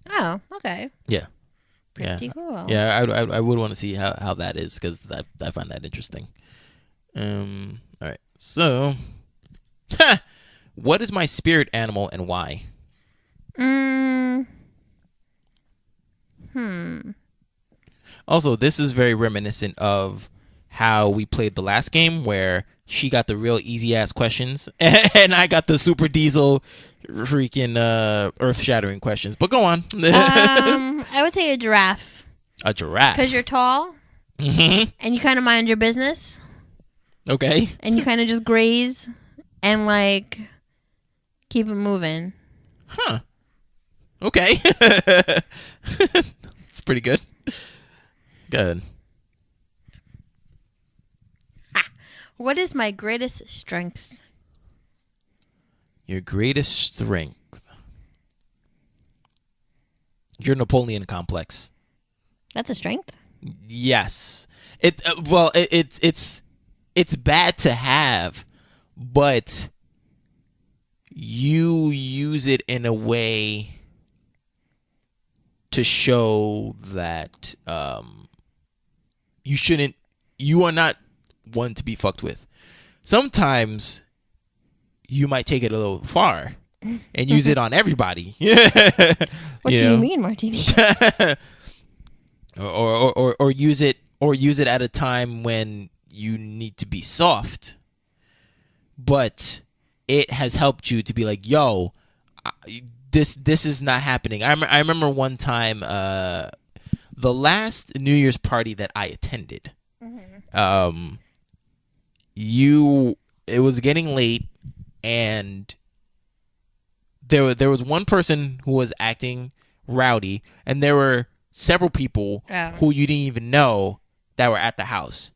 Oh, okay. Yeah. Pretty cool. Yeah, I would want to see how that is, because I find that interesting. All right. So, what is my spirit animal and why? Also, this is very reminiscent of how we played the last game, where she got the real easy ass questions and I got the super diesel freaking earth shattering questions. But go on. I would say a giraffe. A giraffe. Because you're tall. And you kind of mind your business. Okay. And you kind of just graze and like keep it moving. Huh. Okay. It's pretty good. Good. What is my greatest strength? Your greatest strength. Your Napoleon complex. That's a strength? Yes. It's bad to have, but you use it in a way to show that you are not one to be fucked with. Sometimes you might take it a little far and use it on everybody. What do you mean, Martini? or use it at a time when you need to be soft. But it has helped you to be like, yo, this is not happening. I remember one time, the last New Year's party that I attended, it was getting late, and there was one person who was acting rowdy, and there were several people who you didn't even know that were at the house,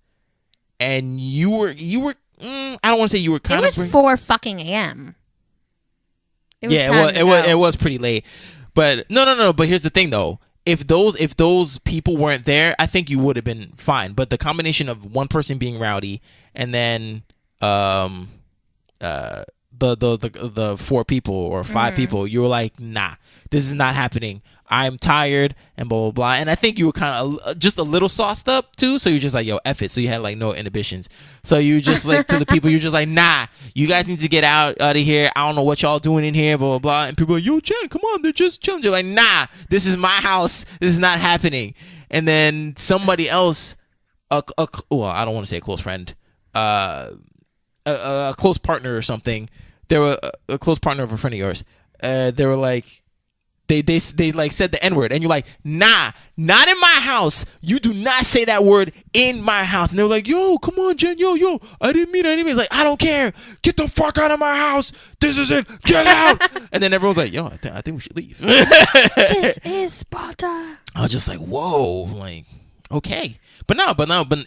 and you were I don't want to say you were kind of. It was 4 fucking a.m. It was pretty late, but no. But here's the thing, though. If those people weren't there, I think you would have been fine. But the combination of one person being rowdy and then the the 4 people or 5 people, you were like, nah, this is not happening. I'm tired and blah blah blah. And I think you were kind of just a little sauced up too, so you're just like, yo, F it. So you had like no inhibitions. So you just like to the people, you're just like, nah, you guys need to get out of here. I don't know what y'all doing in here, blah blah blah. And people are like, yo, Jen, come on, they're just chilling. You're like, nah, this is my house. This is not happening. And then somebody else, well, I don't want to say a close friend, a close partner or something. They were a close partner of a friend of yours. They were like, they like said the N-word, and you're like, nah, not in my house. You do not say that word in my house. And they were like, yo, come on, Jen, yo, I didn't mean anything. It's like, I don't care. Get the fuck out of my house. This is it. Get out. And then everyone's like, yo, I think we should leave. This is Sparta. I was just like, whoa, like, okay. But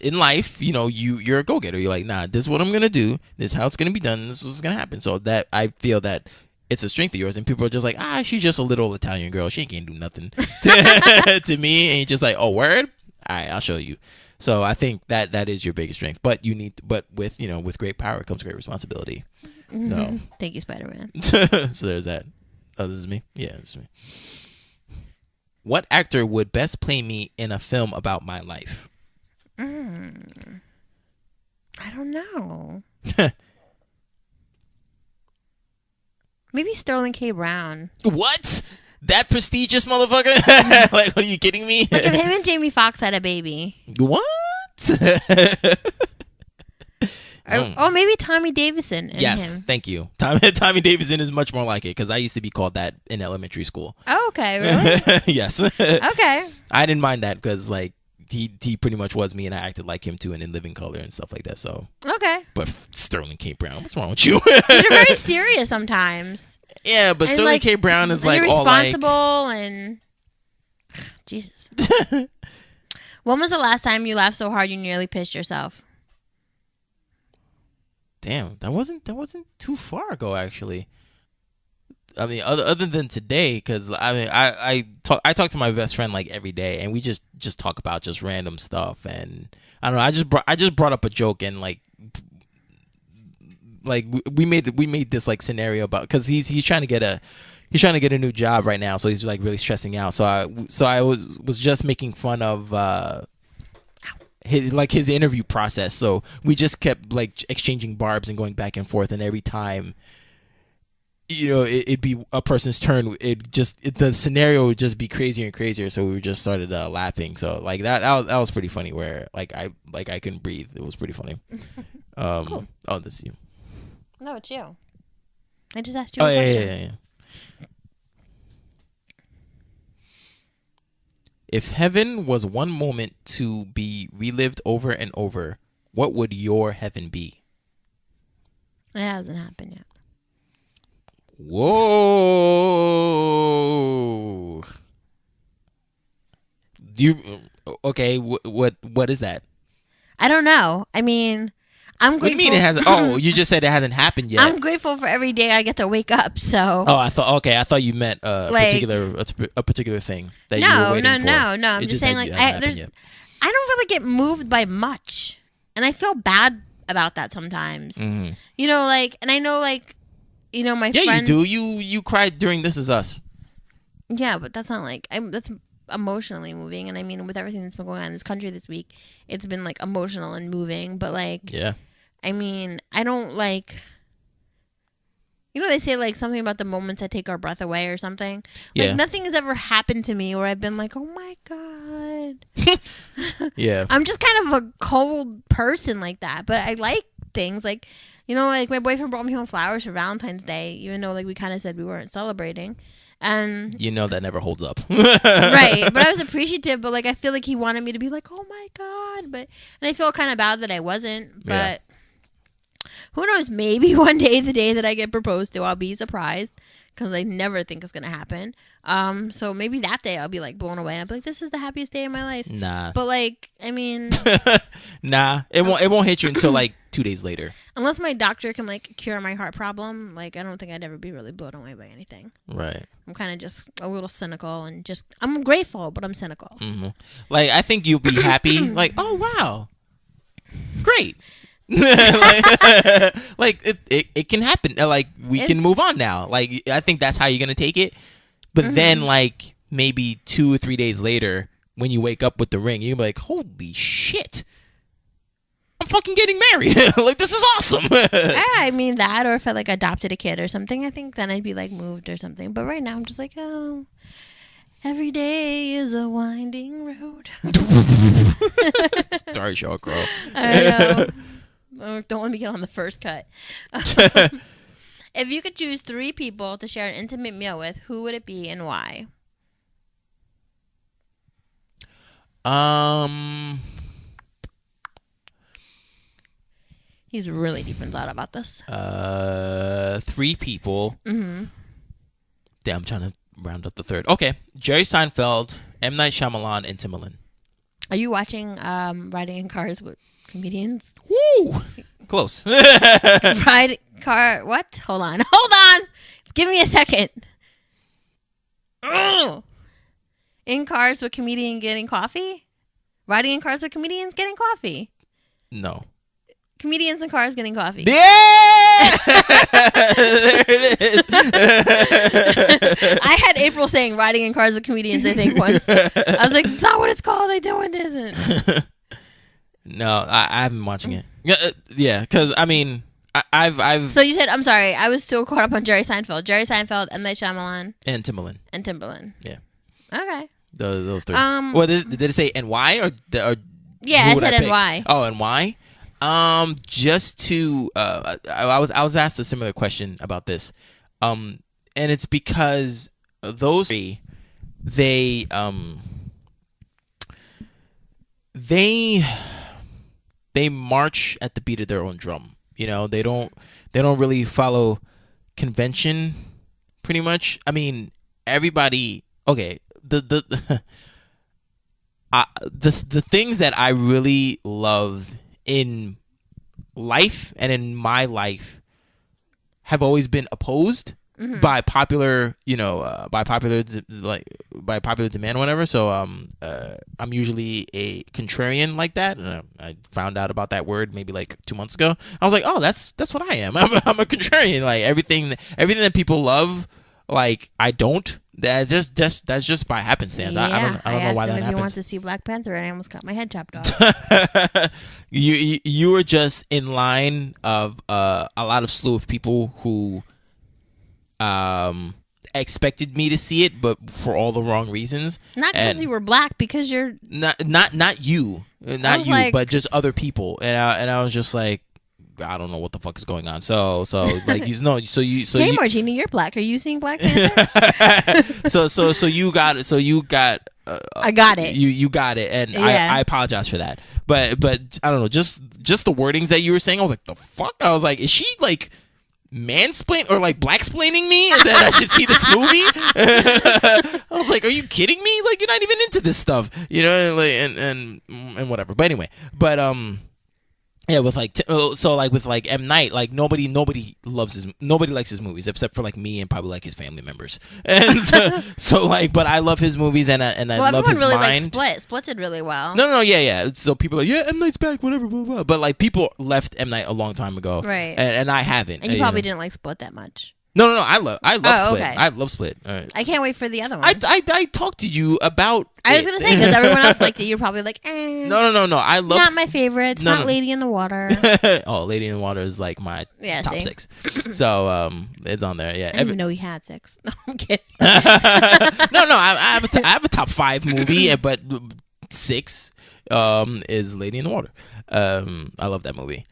in life, you know, you're a go-getter. You're like, nah, this is what I'm going to do. This is how it's going to be done. This is what's going to happen. So that I feel that it's a strength of yours. And people are just like, she's just a little Italian girl. She can't do nothing to me. And you're just like, oh, word? All right, I'll show you. So I think that is your biggest strength. But with great power comes great responsibility. So thank you, Spider-Man. So there's that. Oh, this is me? Yeah, this is me. What actor would best play me in a film about my life? I don't know. Maybe Sterling K. Brown. What? That prestigious motherfucker? Like, what, are you kidding me? Like if him and Jamie Foxx had a baby. What? Oh, maybe Tommy Davidson. Yes, him. Thank you. Tommy Davidson is much more like it because I used to be called that in elementary school. Oh, okay, really? Yes. Okay. I didn't mind that because like he pretty much was me, and I acted like him too, and in Living Color and stuff like that. So okay. But Sterling K. Brown, what's wrong with you? You're very serious sometimes. Yeah, but Sterling like, K. Brown is like you're responsible all like... and Jesus. When was the last time you laughed so hard you nearly pissed yourself? Damn, that wasn't too far ago actually. I mean, other than today, because I mean, I talk to my best friend like every day, and we just talk about just random stuff, and I don't know. I just brought up a joke, and like we made this like scenario about because he's trying to get a new job right now, so he's like really stressing out. So I was just making fun of his interview process. So we just kept like exchanging barbs and going back and forth, and every time, you know, it'd be a person's turn, the scenario would just be crazier and crazier. So we just started laughing. So like that was pretty funny. Where like I couldn't breathe. It was pretty funny. Cool. Oh, this is you. No, it's you. I just asked you a question. Yeah. If heaven was one moment to be relived over and over, what would your heaven be? It hasn't happened yet. Whoa. Okay, what is that? I don't know. I mean, I'm grateful. What do you mean it hasn't? Oh, you just said it hasn't happened yet. I'm grateful for every day I get to wake up. So. Oh, I thought you meant a particular thing that you were waiting for. No. I'm just saying like I don't really get moved by much, and I feel bad about that sometimes. Mm-hmm. You know, like, and I know, like, you know, my friend. Yeah, you do. You cried during This Is Us. Yeah, but that's not like that's emotionally moving, and I mean, with everything that's been going on in this country this week, it's been like emotional and moving. But like, yeah, I mean, I don't like. You know, they say like something about the moments that take our breath away or something. Like nothing has ever happened to me where I've been like, oh my God. Yeah. I'm just kind of a cold person like that. But I like things like, you know, like my boyfriend brought me home flowers for Valentine's Day, even though like we kind of said we weren't celebrating. And you know that never holds up. Right. But I was appreciative, but like I feel like he wanted me to be like, oh my God. And I feel kind of bad that I wasn't. But who knows? Maybe one day, the day that I get proposed to, I'll be surprised because I never think it's going to happen. So maybe that day I'll be like blown away. And I'll be like, this is the happiest day of my life. Nah. But like, I mean. Nah. It won't hit you until like 2 days later. Unless my doctor can like cure my heart problem. Like, I don't think I'd ever be really blown away by anything. Right. I'm kind of just a little cynical and I'm grateful, but I'm cynical. Mm-hmm. Like, I think you'll be happy. Like, oh, wow. Great. like it can happen. Like we can move on now. Like I think that's how you're gonna take it. But then like maybe 2 or 3 days later, when you wake up with the ring, you're like, holy shit, I'm fucking getting married. Like this is awesome. I mean that, or if I like adopted a kid or something, I think then I'd be like moved or something. But right now I'm just like, oh, every day is a winding road. Sorry, y'all, girl. I know. Oh, don't let me get on the first cut. If you could choose 3 people to share an intimate meal with, who would it be and why? He's really deep in thought about this. 3 people. Mm-hmm. Damn, I'm trying to round up the third. Okay, Jerry Seinfeld, M. Night Shyamalan, and Timbaland. Are you watching Riding in Cars with Comedians? Woo! Close. Ride car. What? Hold on. Give me a second. Ugh. In Cars with Comedian getting coffee? Riding in Cars with Comedians getting coffee? No. Comedians in Cars getting coffee. Yeah! There it is. I had April saying Riding in Cars with Comedians, I think, once. I was like, it's not what it's called. I know it isn't. No, I haven't been watching it. Yeah, because, I mean, I've... So you said, I'm sorry, I was still caught up on Jerry Seinfeld. Jerry Seinfeld, M. Night Shyamalan. And Timbaland. Yeah. Okay. Those 3. Well, did it say and why? Or yeah, it said and why. Oh, and why? Just to... I was asked a similar question about this. And it's because those 3, they march at the beat of their own drum. You know, they don't really follow convention pretty much. I mean, everybody, okay, the things that I really love in life and in my life have always been opposed by popular, by popular demand or whatever. So I'm usually a contrarian like that. I found out about that word maybe like 2 months ago. I was like, oh, that's what I am. I'm a contrarian. Like everything that people love, like I don't. That's just by happenstance. Yeah, I don't know why that asked him if happens. he wants to see Black Panther, and I almost got my head chopped off. You were just in line of a lot of slew of people who expected me to see it, but for all the wrong reasons. Not because you were black, because you're not you, like, but just other people. And I was just like, I don't know what the fuck is going on. So like hey Margina, you're black. Are you seeing Black Panther? so you got I got it. You got it, and yeah. I apologize for that. But I don't know, just the wordings that you were saying, I was like, the fuck? I was like, is she like mansplain or like blacksplaining me that I should see this movie? I was like, are you kidding me? Like, you're not even into this stuff, like, and whatever. But anyway, yeah, with like with like M. Night, like nobody likes his movies except for like me and probably like his family members, and so like, but I love his movies and I love his really mind. Liked Split did really well. No, yeah. So people are like, yeah, M. Night's back, whatever, blah, blah. But like people left M. Night a long time ago, right? And I haven't. And you probably didn't like Split that much. No, I love Split. Okay. I love Split. All right. I can't wait for the other one. I talked to you about. I was gonna say, because everyone else liked it, you're probably like, No. I love. Not my favorite. It's not Lady in the Water. Oh, Lady in the Water is like my top 6. So it's on there. Yeah. I didn't even know he had 6. No, I'm kidding. No. I have a top 5 movie, but 6 is Lady in the Water. I love that movie.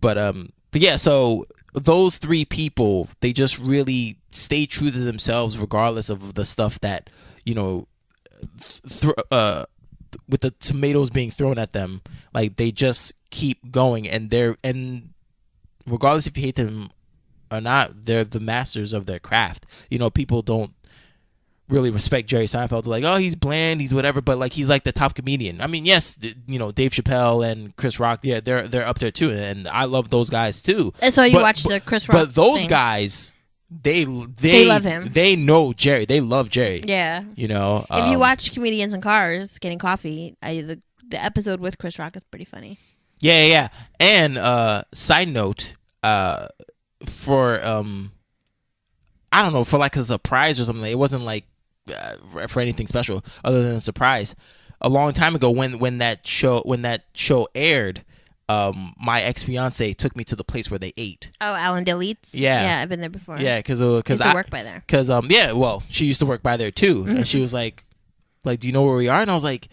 But yeah. So those 3 people, they just really stay true to themselves, regardless of the stuff that with the tomatoes being thrown at them. Like, they just keep going, and regardless if you hate them or not, they're the masters of their craft. People don't really respect Jerry Seinfeld. They're like, oh, he's bland, he's whatever, but like, he's like the top comedian. I mean, yes, Dave Chappelle and Chris Rock, yeah, they're up there too, and I love those guys too. And so you watched the Chris Rock, but those guys, they love him. They know Jerry. They love Jerry. Yeah. If you watch Comedians in Cars Getting Coffee, the episode with Chris Rock is pretty funny. Yeah. And side note, for I don't know, for like a surprise or something. It wasn't like for anything special other than a surprise. A long time ago, when that show aired, my ex-fiance took me to the place where they ate. Oh, Allendale Eats? Yeah. I've been there before. Yeah, because I used to work by there. Because well, she used to work by there too, and she was like, do you know where we are? And I was like,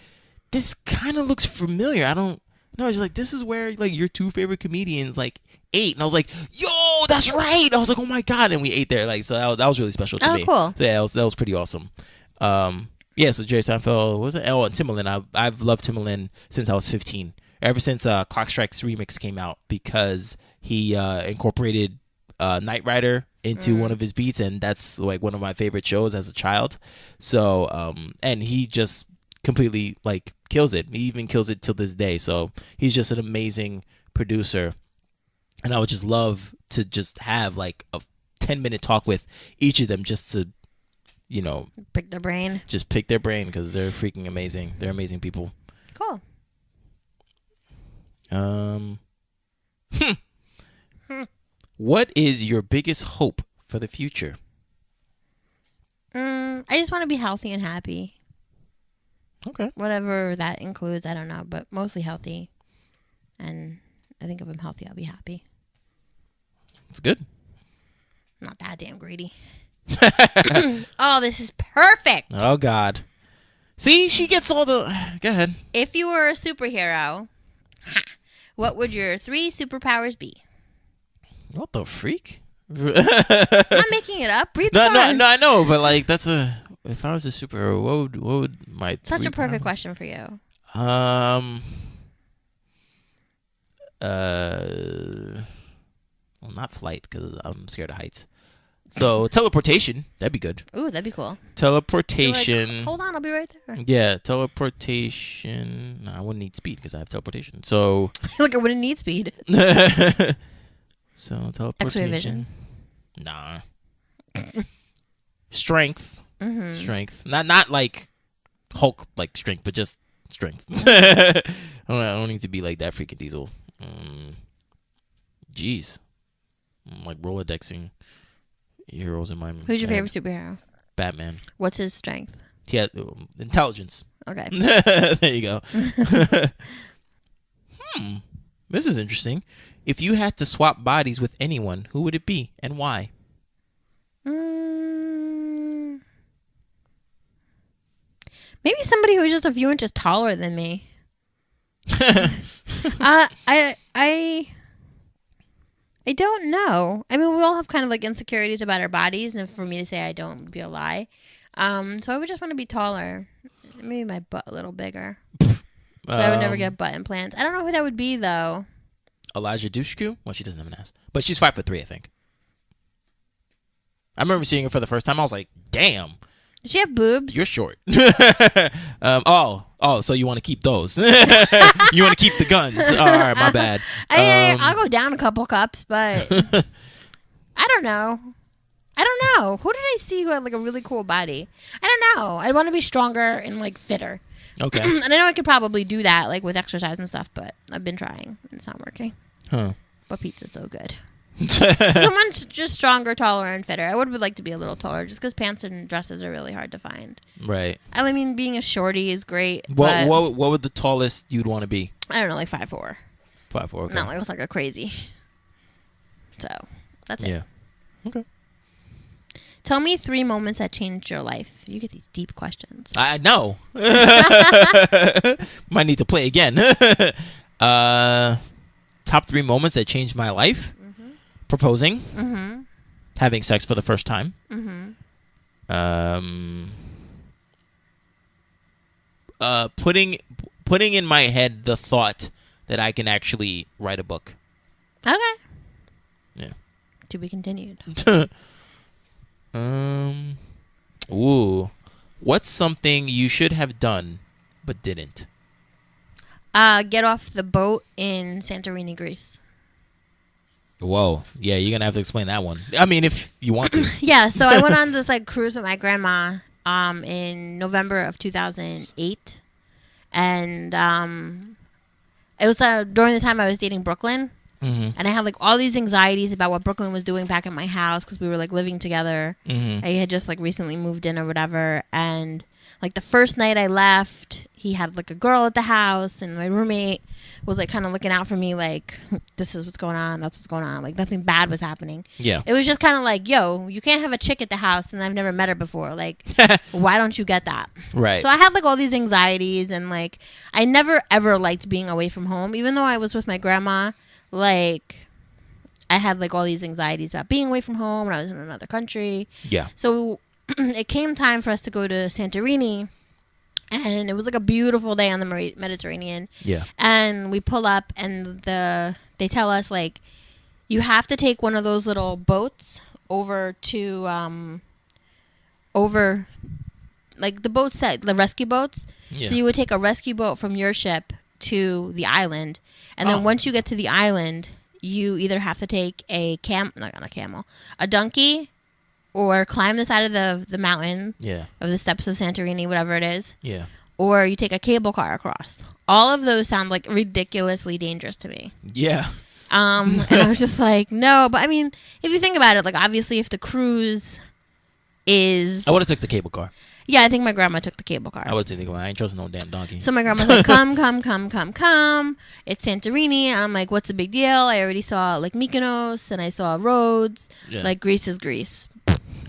this kind of looks familiar. I don't know. She's like, this is where like your two favorite comedians like ate, and I was like, yo, that's right. I was like, oh my god, and we ate there. Like, so that was really special to me. Oh, cool. So, yeah, that was pretty awesome. Yeah, so Jerry Seinfeld, what was it? Oh, and Timbaland. I've loved Timbaland since I was 15. Ever since Clock Strike's remix came out, because he incorporated Knight Rider into one of his beats, and that's like one of my favorite shows as a child. So, and he just completely like kills it. He even kills it till this day. So he's just an amazing producer, and I would just love to just have like a 10-minute talk with each of them, just to, you know, pick their brain. Just pick their brain, because they're freaking amazing. They're amazing people. Cool. What is your biggest hope for the future? I just want to be healthy and happy. Okay. Whatever that includes, I don't know, but mostly healthy. And I think if I'm healthy, I'll be happy. It's good. I'm not that damn greedy. Oh, this is perfect. Oh, God. See, she gets all the... Go ahead. If you were a superhero, what would your 3 superpowers be? What the freak? I'm not making it up. Read the card. No, I know, but like that's a... If I was a superhero, what would my... Such a perfect question for you. Well, not flight, because I'm scared of heights. So teleportation, that'd be good. Ooh, that'd be cool. Teleportation. Like, hold on, I'll be right there. Yeah, teleportation. No, I wouldn't need speed because I have teleportation. So look, I wouldn't need speed. So teleportation. X-ray vision. Nah. Strength. Mm-hmm. Strength. Not like Hulk like strength, but just strength. I don't need to be like that freaking Diesel. Jeez. Like Rolodexing heroes in my... Who's your favorite superhero? Batman. What's his strength? Yeah, intelligence. Okay. There you go. This is interesting. If you had to swap bodies with anyone, who would it be and why? Maybe somebody who's just a few inches taller than me. I don't know. I mean, we all have kind of like insecurities about our bodies, and for me to say I don't would be a lie. So I would just want to be taller. Maybe my butt a little bigger. But I would never get butt implants. I don't know who that would be though. Elijah Dushku? Well, she doesn't have an ass, but she's 5'3", I think. I remember seeing her for the first time. I was like, "Damn, does she have boobs? You're short." So you want to keep those? You want to keep the guns? All right, my bad. I'll go down a couple cups, but I don't know. Who did I see who had like a really cool body? I don't know. I want to be stronger and like fitter. Okay. And I know I could probably do that like with exercise and stuff, but I've been trying. It's not working. Huh. But pizza's so good. So someone's just stronger, taller, and fitter. I would like to be a little taller just because pants and dresses are really hard to find. Right. I mean, being a shorty is great. What would the tallest you'd want to be? I don't know, like 5'4". 5'4". Okay. Not like a crazy. So that's it. Yeah. Okay. Tell me 3 moments that changed your life. You get these deep questions. I know. Might need to play again. Top 3 moments that changed my life. Mm-hmm. Proposing. Mm-hmm. Having sex for the first time. Mm-hmm. Putting in my head the thought that I can actually write a book. Okay. Yeah. To be continued. What's something you should have done but didn't? Get off the boat in Santorini, Greece. Whoa. Yeah, you're going to have to explain that one. I mean, if you want to. Yeah, so I went on this like cruise with my grandma in November of 2008. And it was during the time I was dating Brooklyn. Mm-hmm. And I had like all these anxieties about what Brooklyn was doing back at my house because we were like living together. Mm-hmm. I had just like recently moved in or whatever. And like the first night I left, he had like a girl at the house, and my roommate was like kind of looking out for me, like, this is what's going on, that's what's going on. Like nothing bad was happening. Yeah. It was just kind of like, yo, you can't have a chick at the house and I've never met her before. Like, why don't you get that? Right. So I had like all these anxieties, and like I never ever liked being away from home, even though I was with my grandma. Like, I had like all these anxieties about being away from home when I was in another country. Yeah. So it came time for us to go to Santorini, and it was like a beautiful day on the Mediterranean. Yeah. And we pull up, and they tell us like, you have to take one of those little boats over to like the boats the rescue boats. Yeah. So you would take a rescue boat from your ship to the island, and then once you get to the island, you either have to take a donkey, or climb the side of the mountain, of the steps of Santorini, whatever it is, or you take a cable car across. All of those sound like ridiculously dangerous to me. Yeah. And I was just like, no. But I mean, if you think about it, like obviously if the cruise is, I would have took the cable car. Yeah, I think my grandma took the cable car. I would have taken the cable car. I ain't trusting no damn donkey. So my grandma's like, come. It's Santorini. And I'm like, what's the big deal? I already saw like Mykonos, and I saw Rhodes. Yeah. Like, Greece is Greece.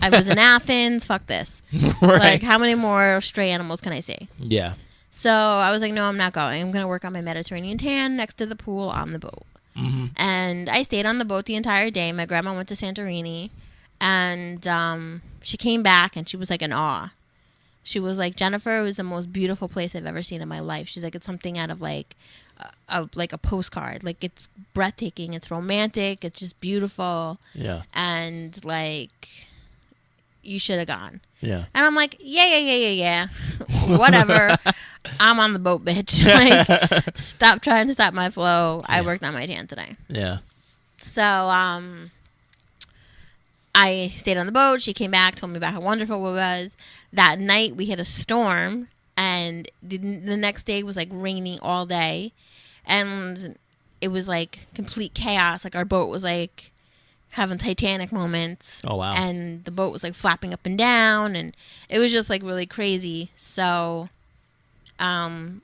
I was in Athens. Fuck this. Right. Like, how many more stray animals can I see? Yeah. So I was like, no, I'm not going. I'm going to work on my Mediterranean tan next to the pool on the boat. Mm-hmm. And I stayed on the boat the entire day. My grandma went to Santorini, and she came back, and she was like in awe. She was like, Jennifer, it was the most beautiful place I've ever seen in my life. She's like, it's something out of like a postcard. Like, it's breathtaking. It's romantic. It's just beautiful. Yeah. And like, you should have gone. Yeah. And I'm like, yeah. Whatever. I'm on the boat, bitch. Like, stop trying to stop my flow. I worked on my tan today. Yeah. So, I stayed on the boat. She came back, told me about how wonderful it was. That night, we hit a storm, and the next day was like raining all day, and it was like complete chaos. Like, our boat was like having Titanic moments. Oh, wow. And the boat was like flapping up and down, and it was just like really crazy. So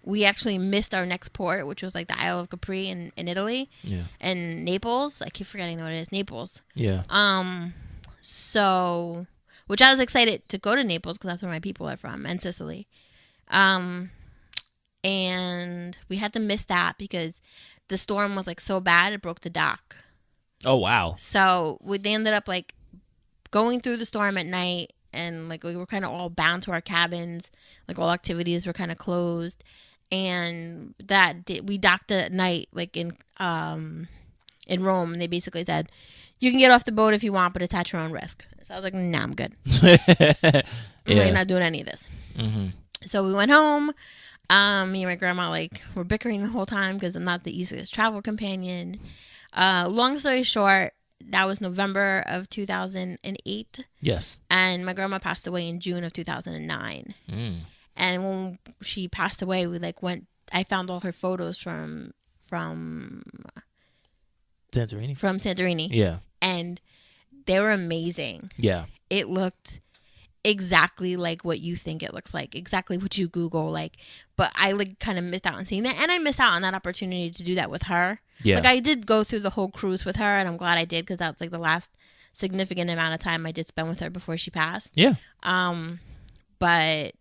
we actually missed our next port, which was like the Isle of Capri in Italy. Yeah. And Naples. I keep forgetting what it is. Naples. Yeah. So, which I was excited to go to Naples because that's where my people are from, and Sicily. And we had to miss that because the storm was like so bad it broke the dock. Oh, wow. So they ended up like going through the storm at night, and like we were kind of all bound to our cabins. Like, all activities were kind of closed, and we docked at night, like in Rome, and they basically said, you can get off the boat if you want, but it's at your own risk. So I was like, nah, I'm good. I'm not doing any of this. Mm-hmm. So we went home. Me and my grandma like were bickering the whole time because I'm not the easiest travel companion. Long story short, that was November of 2008. Yes. And my grandma passed away in June of 2009. And when she passed away, we like I found all her photos from Santorini. Yeah. And they were amazing. Yeah. It looked exactly like what you think it looks like, exactly what you Google, like, but I like kind of missed out on seeing that, and I missed out on that opportunity to do that with her. Yeah. Like, I did go through the whole cruise with her, and I'm glad I did because that's like the last significant amount of time I did spend with her before she passed. Yeah. But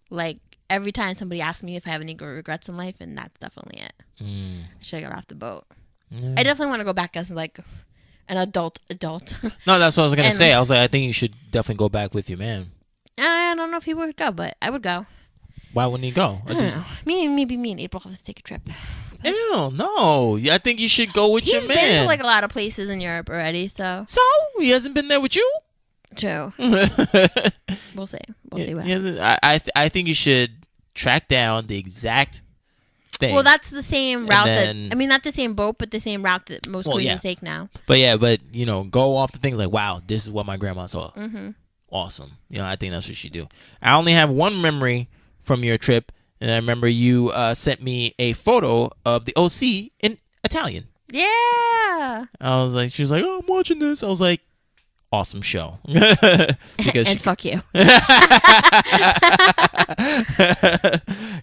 like every time somebody asks me if I have any regrets in life, and that's definitely it. I should have got off the boat. I definitely want to go back as like an adult. No, that's what I was gonna say. I was like, I think you should definitely go back with your man. I don't know if he would go, but I would go. Why wouldn't he go? I don't know. Maybe me and April have to take a trip. Hell no. I think you should go with your man. He's been to like a lot of places in Europe already, so he hasn't been there with you. True. We'll see. We'll see what happens. I think you should track down the exact thing. Well, that's the same route not the same boat, but the same route that most cruises take now. But go off the things like, wow, this is what my grandma saw. Mm-hmm. Awesome. I think that's what you do. I only have one memory from your trip, And I remember you sent me a photo of the OC in Italian. Yeah. I was like, she was like, oh, I'm watching this. I was like, awesome show. Because and fuck you.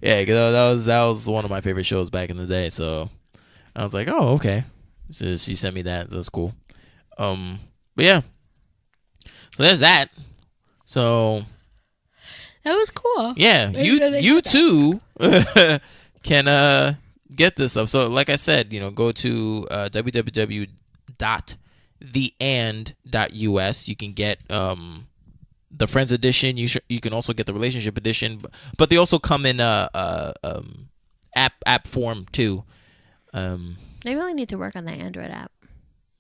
Yeah, because that was one of my favorite shows back in the day. So I was like, oh, okay. So she sent me that. That's cool. But yeah. So there's that. So that was cool. Yeah, you too can get this stuff. So like I said, go to www.theand.us. You can get the Friends edition. You can also get the Relationship edition, but they also come in app form too. They really need to work on that Android app.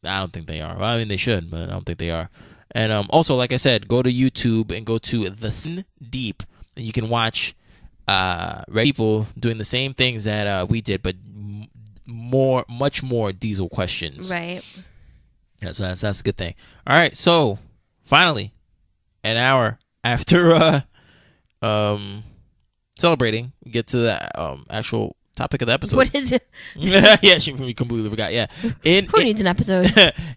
I don't think they are. Well, I mean, they should, but I don't think they are. And also, like I said, go to YouTube and go to The Sin Deep, and you can watch people doing the same things that we did, but much more Diesel questions. Right. Yeah, so that's a good thing. All right, so finally, an hour after celebrating, we get to the actual topic of the episode. What is it? Yeah, she completely forgot. Yeah. Who needs an episode?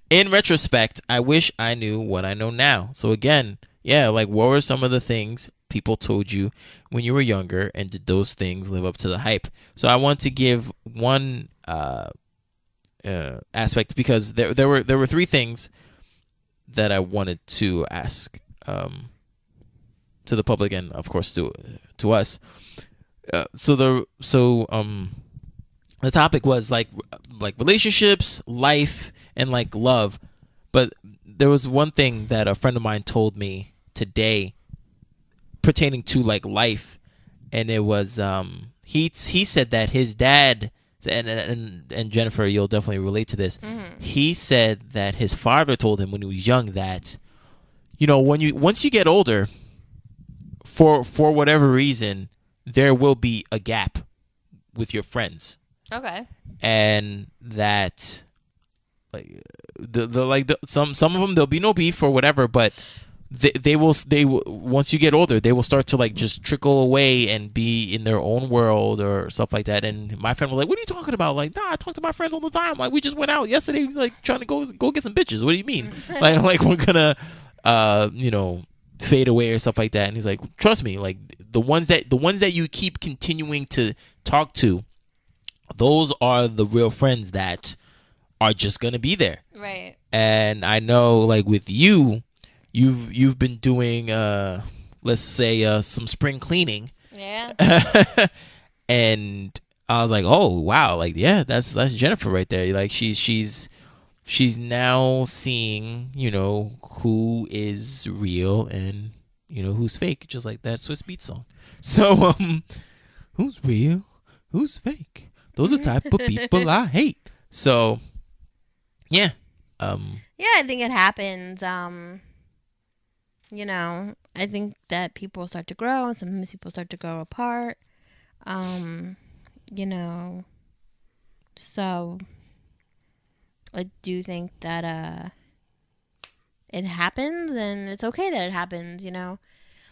In retrospect, I wish I knew what I know now. So again, yeah, like what were some of the things people told you when you were younger, and did those things live up to the hype? So I want to give one aspect, because there were three things that I wanted to ask to the public, and of course to us. So the topic was like relationships, life, and like love. But there was one thing that a friend of mine told me today pertaining to like life, and it was he said that his dad, and Jennifer, you'll definitely relate to this. Mm-hmm. He said that his father told him when he was young that once you get older, for whatever reason, there will be a gap with your friends. Okay. And that some of them, there'll be no beef or whatever, but they will once you get older, they will start to like just trickle away and be in their own world or stuff like that. And my friend was like, what are you talking about? Like, nah, I talk to my friends all the time. Like, we just went out yesterday, like trying to go get some bitches. What do you mean? like we're gonna fade away or stuff like that. And he's like, trust me, like the ones that you keep continuing to talk to, those are the real friends that are just gonna be there. Right. And I know, like with you've been doing let's say some spring cleaning. Yeah. And I was like, oh wow, like yeah, that's Jennifer right there. Like she's now seeing, who is real and who's fake, just like that Swiss Beats song. So who's real, who's fake? Those are the type of people I hate. So yeah. Yeah, I think it happens. I think that people start to grow, and sometimes people start to grow apart. So I do think that it happens, and it's okay that it happens,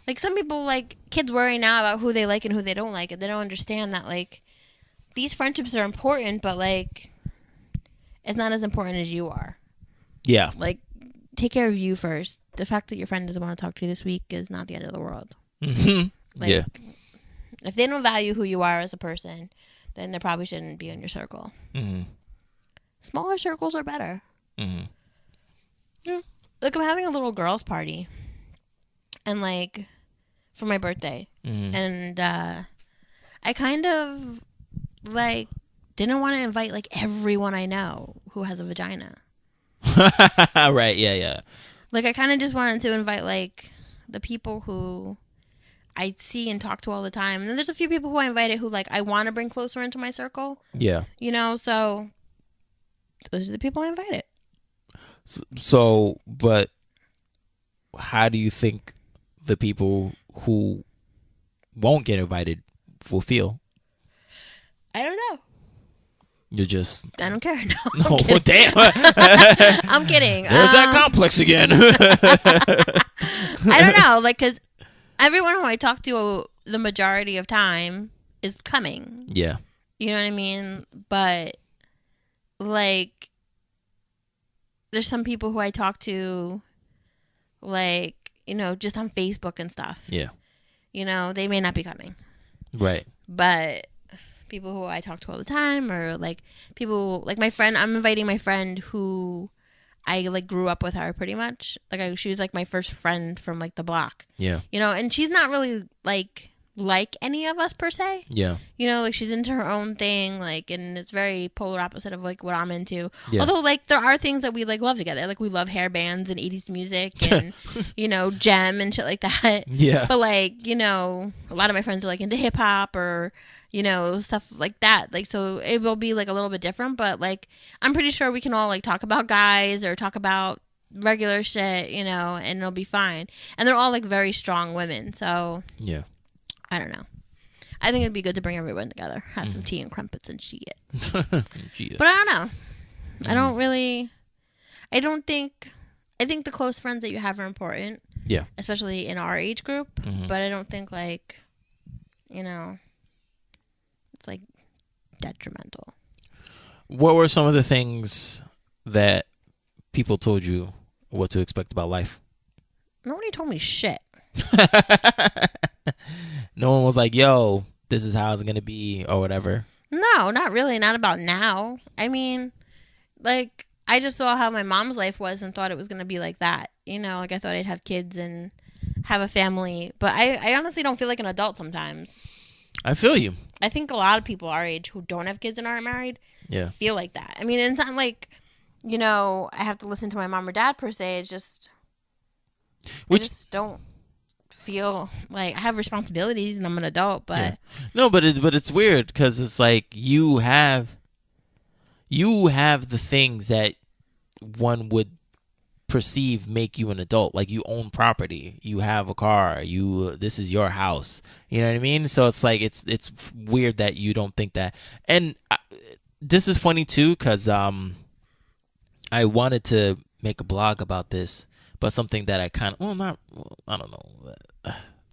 Like some people, like kids worry now about who they like and who they don't like, and they don't understand that like these friendships are important, but like it's not as important as you are. Yeah. Like take care of you first. The fact that your friend doesn't want to talk to you this week is not the end of the world. Mm-hmm. Like, yeah. If they don't value who you are as a person, then they probably shouldn't be in your circle. Mm-hmm. Smaller circles are better. Mm-hmm. Yeah. Like I'm having a little girls' party, and like for my birthday, and I kind of like didn't want to invite like everyone I know who has a vagina. Right. Yeah. Like I kind of just wanted to invite like the people who I see and talk to all the time, and then there's a few people who I invited who like I want to bring closer into my circle. Yeah. So those are the people I invited. So, but how do you think the people who won't get invited will feel? I don't know. You're just... I don't care. No, well, damn. I'm kidding. There's that complex again. I don't know. Like, because everyone who I talk to the majority of time is coming. Yeah. You know what I mean? But like, there's some people who I talk to, like, you know, just on Facebook and stuff. Yeah. You know, they may not be coming. Right. But people who I talk to all the time, or like people like my friend, I'm inviting my friend who I like grew up with her pretty much. Like she was like my first friend from like the block. Yeah. You know, and she's not really like any of us per se. Yeah. You know, like she's into her own thing, like, and it's very polar opposite of like what I'm into. Yeah. Although like there are things that we like love together. Like we love hair bands and 80s music and you know, Gem and shit like that. Yeah. But like, you know, a lot of my friends are like into hip hop or, you know, stuff like that. Like, so it will be like a little bit different, but like I'm pretty sure we can all like talk about guys or talk about regular shit, you know, and it'll be fine. And they're all like very strong women. So yeah. I don't know. I think it'd be good to bring everyone together, have some tea and crumpets and shit. But I don't know. I think the close friends that you have are important. Yeah. Especially in our age group. But I don't think like, you know, it's like detrimental. What were some of the things that people told you what to expect about life? Nobody told me shit. No one was like, yo, this is how it's going to be or whatever. No, not really. Not about now. I mean, like, I just saw how my mom's life was and thought it was going to be like that. You know, like I thought I'd have kids and have a family. But I honestly don't feel like an adult sometimes. I feel you. I think a lot of people our age who don't have kids and aren't married feel like that. I mean, it's not like, you know, I have to listen to my mom or dad per se. It's just, I just don't feel like I have responsibilities and I'm an adult, but no, but it's weird because it's like you have the things that one would perceive make you an adult. Like you own property, you have a car, this is your house. You know what I mean? So it's like it's weird that you don't think that. And this is funny too because I wanted to make a blog about this. But something that I kind of,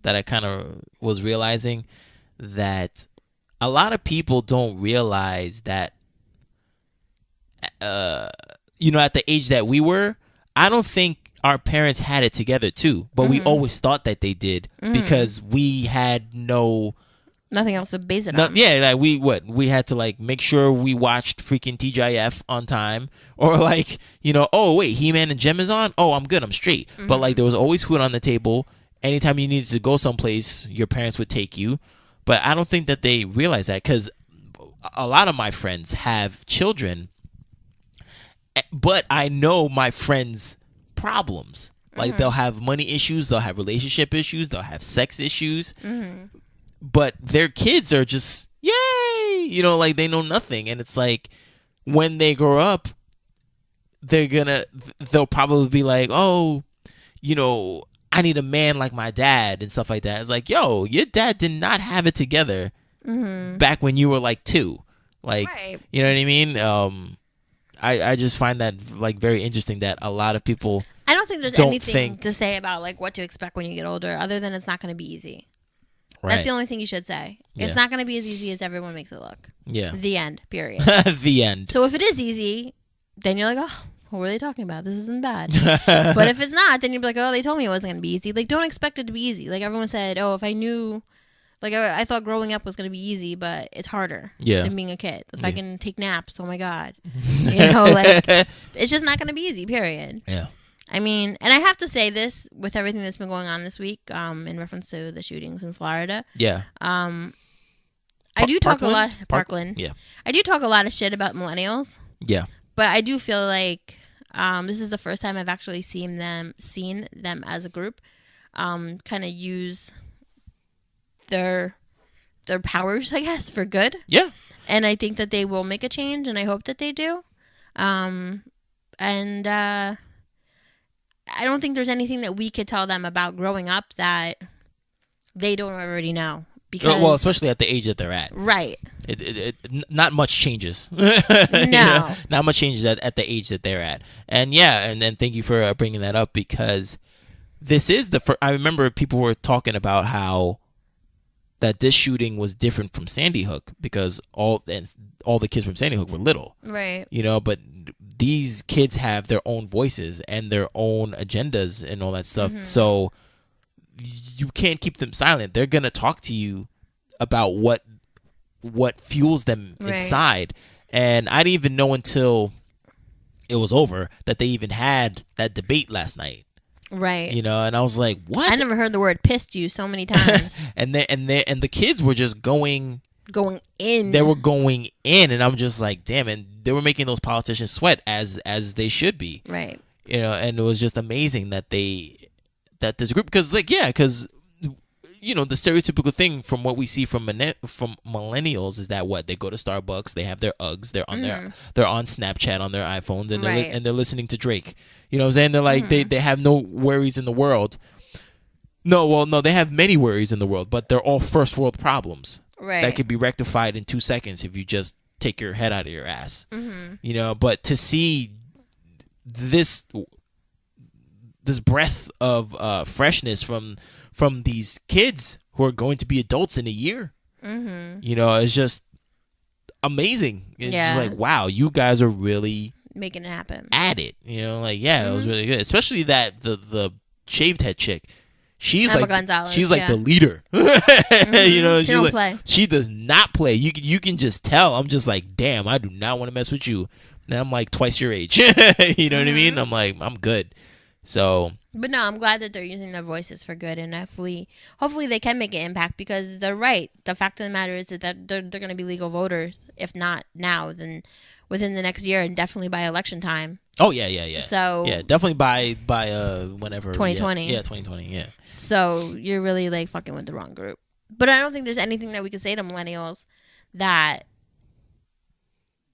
that I kind of was realizing that a lot of people don't realize that, you know, at the age that we were, I don't think our parents had it together too. But we always thought that they did because we had nothing else to base it on. Yeah, like we had to like make sure we watched freaking TGIF on time, or like, you know, oh wait, He-Man and Gem is on. Oh, I'm good, I'm straight. But like there was always food on the table. Anytime you needed to go someplace, your parents would take you. But I don't think that they realize that because a lot of my friends have children, but I know my friends' problems. Like they'll have money issues, they'll have relationship issues, they'll have sex issues. But their kids are just, yay, you know, like they know nothing. And it's like when they grow up, they'll probably be like, oh, you know, I need a man like my dad and stuff like that. It's like, yo, your dad did not have it together back when you were like 2. Like, you know what I mean? I just find that like very interesting that a lot of people I don't think there's anything to say about like what to expect when you get older other than it's not going to be easy. Right. That's the only thing you should say. It's not going to be as easy as everyone makes it look. Yeah. The end, period. The end. So if it is easy, then you're like, oh, what were they talking about? This isn't bad. But if it's not, then you'll be like, oh, they told me it wasn't going to be easy. Like, don't expect it to be easy. Like, everyone said, oh, if I knew, like, I thought growing up was going to be easy, but it's harder than being a kid. If I can take naps, oh my God. You know, like, it's just not going to be easy, period. Yeah. I mean, and I have to say this with everything that's been going on this week, in reference to the shootings in Florida. Yeah. I do talk a lot. Parkland. Yeah. I do talk a lot of shit about millennials. Yeah. But I do feel like this is the first time I've actually seen them as a group, kind of use their powers, I guess, for good. Yeah. And I think that they will make a change, and I hope that they do. I don't think there's anything that we could tell them about growing up that they don't already know. Because, well, especially at the age that they're at. Right. Not much changes. No. You know, not much changes at the age that they're at. And yeah, and then thank you for bringing that up because this is the first. I remember people were talking about how that this shooting was different from Sandy Hook because all the kids from Sandy Hook were little. Right. You know, but these kids have their own voices and their own agendas and all that stuff. Mm-hmm. So you can't keep them silent. They're going to talk to you about what fuels them inside. And I didn't even know until it was over that they even had that debate last night. Right. You know, and I was like, what? I never heard the word pissed used so many times. and the kids were just going in. They were going in, and I'm just like, damn, and they were making those politicians sweat as they should be. Right. You know, and it was just amazing that this group, because you know, the stereotypical thing from what we see from millennials is that they go to Starbucks, they have their Uggs, they're on they're on Snapchat on their iPhones, and they're listening to Drake. You know what I'm saying? They're like they have no worries in the world. No, they have many worries in the world, but they're all first world problems that could be rectified in 2 seconds if you just take your head out of your ass. Mm-hmm. You know, but to see this breath of freshness from these kids who are going to be adults in a year. Mm-hmm. You know, it's just amazing. It's just like, wow, you guys are really making it happen. At it. You know, like, yeah, it was really good. Especially that the shaved head chick. She's Emma like Gonzalez, she's like the leader. You know, she don't play. She does not play. You can just tell. I'm just like, damn, I do not want to mess with you. And I'm like twice your age. You know what I mean? I'm like, I'm good. So, but no, I'm glad that they're using their voices for good, and hopefully they can make an impact, because they're right. The fact of the matter is that they're going to be legal voters, if not now, then within the next year, and definitely by election time. Oh yeah. So yeah, definitely by whenever 2020. Yeah, 2020. Yeah. So you're really like fucking with the wrong group. But I don't think there's anything that we can say to millennials that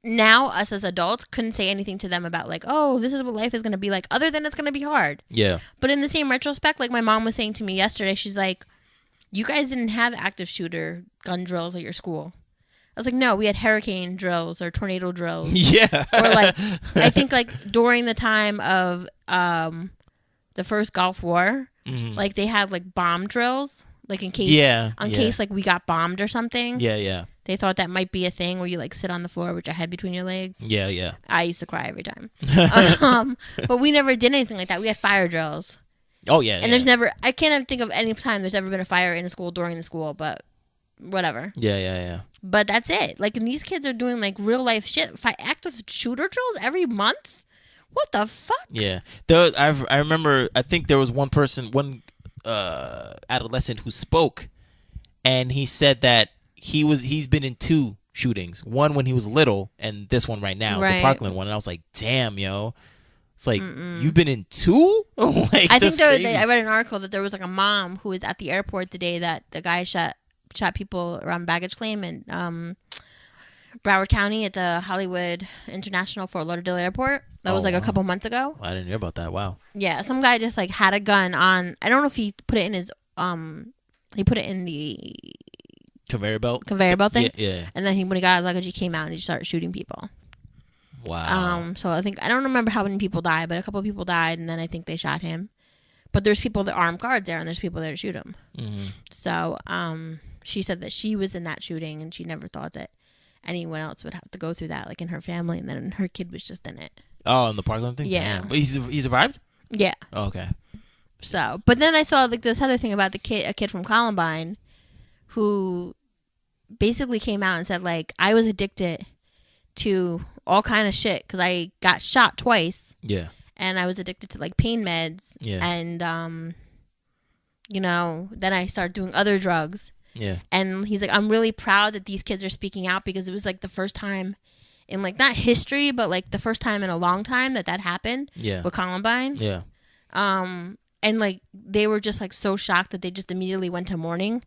now us as adults couldn't say anything to them about, like, oh, this is what life is going to be like, other than it's going to be hard. Yeah. But in the same retrospect, like my mom was saying to me yesterday, she's like, you guys didn't have active shooter gun drills at your school. I was like, no, we had hurricane drills or tornado drills. Yeah. Or like, I think like during the time of the first Gulf War, like they had like bomb drills, like in case, case like we got bombed or something. Yeah. They thought that might be a thing where you like sit on the floor with your head between your legs. Yeah. I used to cry every time. But we never did anything like that. We had fire drills. Oh yeah. And there's never, I can't even think of any time there's ever been a fire in a school during the school, but whatever. Yeah. But that's it. Like, and these kids are doing like real life shit. Active shooter drills every month. What the fuck? Yeah. I remember. I think there was one adolescent who spoke, and he said that he's been in 2 shootings. One when he was little, and this one right now, the Parkland one. And I was like, damn, yo. It's like, you've been in 2? Like, I think I read an article that there was like a mom who was at the airport the day that the guy shot people around baggage claim in Broward County at the Hollywood International Fort Lauderdale Airport. That was like a couple months ago. I didn't hear about that. Wow. Yeah, some guy just like had a gun on. I don't know if he put it in his he put it in the conveyor belt thing. Yeah. And then when he got out of luggage, he came out and he started shooting people. Wow. So I don't remember how many people died, but a couple of people died, and then I think they shot him. But there's people that armed guards there, and there's people there to shoot him. Mm-hmm. So she said that she was in that shooting, and she never thought that anyone else would have to go through that, like in her family, and then her kid was just in it. Oh, in the Parkland thing? Yeah. But he survived? Yeah. Oh, okay. So, but then I saw like this other thing about a kid from Columbine who basically came out and said, like, I was addicted to all kind of shit because I got shot twice. Yeah. And I was addicted to like pain meds. Yeah. And, then I started doing other drugs. Yeah. And he's like, I'm really proud that these kids are speaking out because it was like the first time in like not history, but like the first time in a long time that happened. Yeah. With Columbine. Yeah. And like they were just like so shocked that they just immediately went to mourning.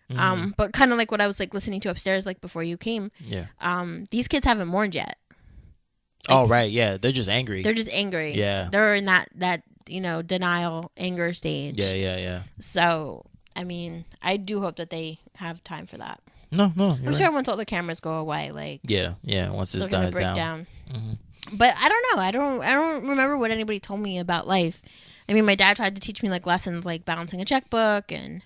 Mm-hmm. But kind of like what I was like listening to upstairs like before you came. Yeah. These kids haven't mourned yet. Like, right. Yeah. They're just angry. They're just angry. Yeah. They're in that denial, anger stage. Yeah. So, I mean, I do hope that they have time for that. No. I'm sure once all the cameras go away, like Yeah. Once this dies down. Mm-hmm. But I don't know. I don't remember what anybody told me about life. I mean, my dad tried to teach me like lessons like balancing a checkbook and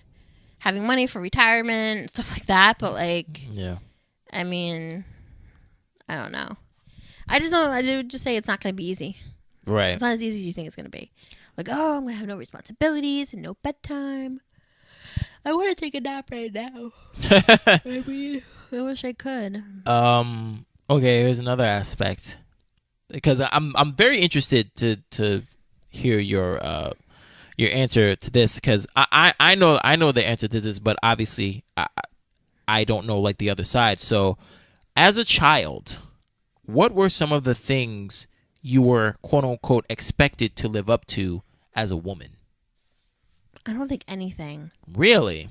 having money for retirement and stuff like that. But like, Yeah. I mean, I don't know. I just know. I would just say it's not going to be easy. Right. It's not as easy as you think it's going to be. Like, oh, I'm going to have no responsibilities and no bedtime. I want to take a nap right now. I mean, I wish I could. Okay, here's another aspect, because I'm very interested to hear your answer to this, because I know the answer to this, but obviously I don't know like the other side. So, as a child, what were some of the things you were quote unquote expected to live up to as a woman? I don't think anything. Really?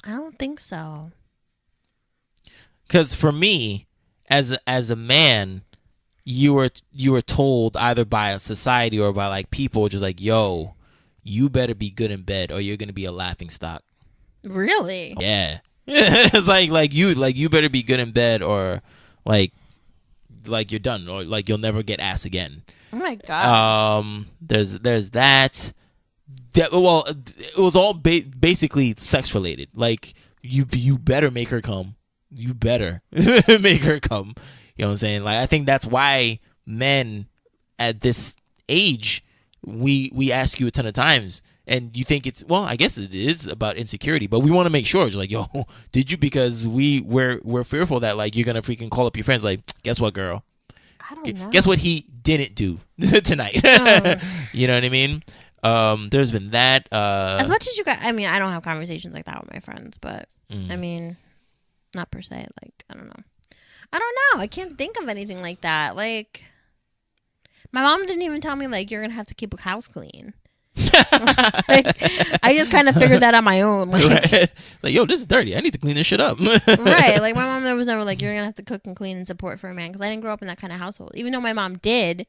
I don't think so. Because for me, as a man, you were told either by society or by like people, just like, yo, you better be good in bed or you're gonna be a laughing stock. Really? Yeah. It's like you better be good in bed or like you're done, or like you'll never get ass again. Oh my god. There's that. Well, it was all basically sex related. Like you better make her come. You better make her come. You know what I'm saying? Like, I think that's why men at this age, we ask you a ton of times, and you think it's, well, I guess it is about insecurity, but we want to make sure. Just like, yo, did you? Because we're fearful that like you're gonna freaking call up your friends like, guess what, girl? I don't know. Guess what he didn't do tonight? You know what I mean? There's been that. As much as you got, I mean, I don't have conversations like that with my friends, but I mean, not per se. Like, I don't know. I can't think of anything like that. Like, my mom didn't even tell me like you're gonna have to keep a house clean. Like, I just kind of figured that on my own. Like, right. It's like, yo, this is dirty. I need to clean this shit up. Right. Like, my mom was never like, you're gonna have to cook and clean and support for a man, because I didn't grow up in that kind of household. Even though my mom did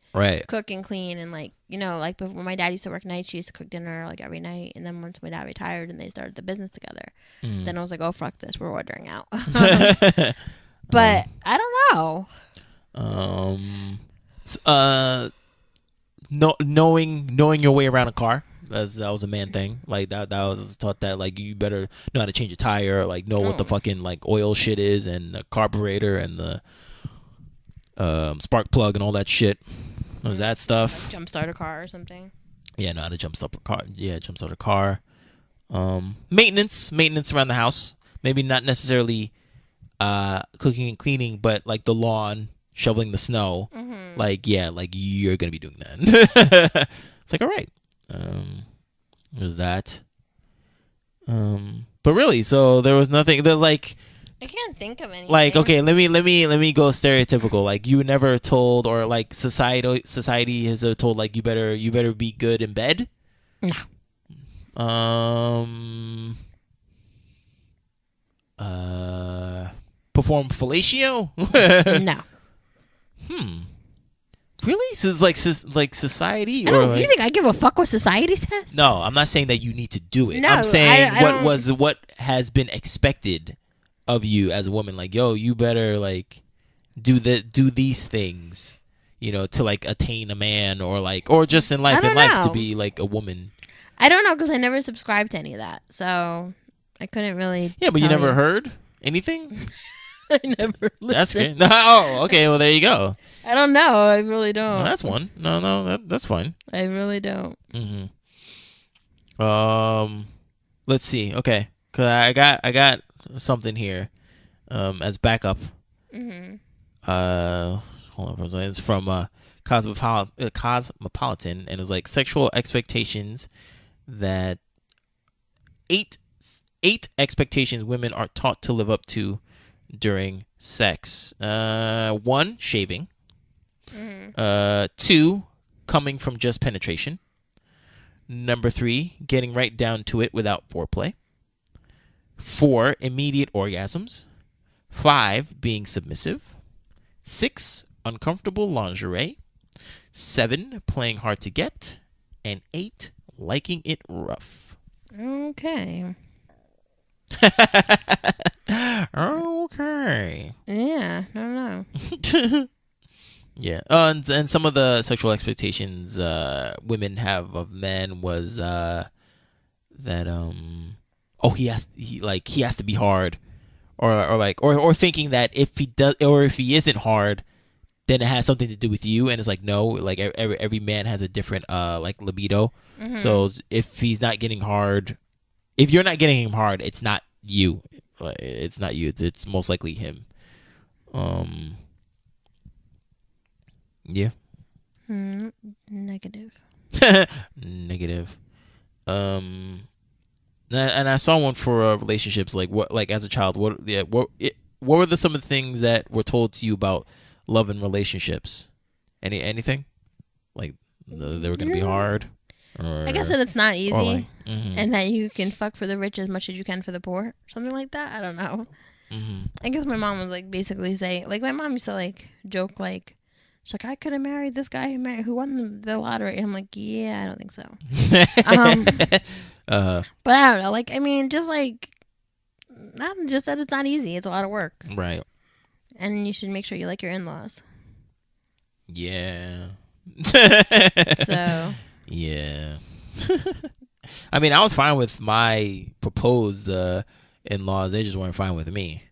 cook and clean, and like, you know, like before my dad used to work nights, she used to cook dinner like every night. And then once my dad retired and they started the business together, then I was like, oh fuck this, we're ordering out. But I don't know. Knowing your way around a car, that was a man thing. Like that was taught that like you better know how to change a tire, like know what the fucking like oil shit is, and the carburetor and the spark plug and all that shit. Was that stuff? Like jumpstart a car or something. Yeah, know how to jumpstart a car. Yeah, jumpstart a car. Maintenance around the house. Maybe not necessarily cooking and cleaning, but like the lawn, shoveling the snow. Like, yeah, like you're gonna be doing that. It's like, all right. There's that. But really, so there was nothing. There's like, I can't think of anything. like, okay, let me go stereotypical. Like, you were never told, or like society has told like you better be good in bed. No. Perform fellatio? No. Really? So it's like society, I or don't, like, you think I give a fuck what society says? no, I'm not saying that you need to do it. No, I'm saying I what has been expected of you as a woman. Like, yo, you better like do these things, you know, to like attain a man, or like, or just in life to be like a woman. I don't know, because I never subscribed to any of that, so I couldn't really. Yeah, but you tell never heard anything. I never listened. That's great. Oh, okay. Well, there you go. I don't know. I really don't. Well, that's one. No, that's fine. I really don't. Let's see. Okay, cause I got something here, as backup. Hold on for a second. It's from Cosmopolitan, and it was like sexual expectations that eight expectations women are taught to live up to during sex. 1, shaving. 2, coming from just penetration. Number 3, getting right down to it without foreplay. 4, immediate orgasms. 5, being submissive. 6, uncomfortable lingerie. 7, playing hard to get. And 8, liking it rough. Okay. Okay. Yeah, I don't know. Yeah. And some of the sexual expectations women have of men was that oh, he has to be hard, or thinking that if he does, or if he isn't hard, then it has something to do with you. And it's like, no, like every man has a different like libido. Mhm. So if he's not getting hard, if you're not getting him hard, it's not you. It's not you. It's most likely him. Yeah. Negative. Negative. And I saw one for relationships. Like as a child, what were some of the things that were told to you about love and relationships? Anything? Like they were gonna be hard. Or, I guess that it's not easy, like, mhm. and that you can fuck for the rich as much as you can for the poor, something like that. I don't know. I guess my mom was like basically saying, like, my mom used to like joke, like, she's like, I could have married this guy who won the lottery. And I'm like, yeah, I don't think so. But I don't know. Like, I mean, just like, not just that it's not easy. It's a lot of work, right? And you should make sure you like your in-laws. Yeah. So. Yeah. I mean, I was fine with my proposed in-laws. They just weren't fine with me.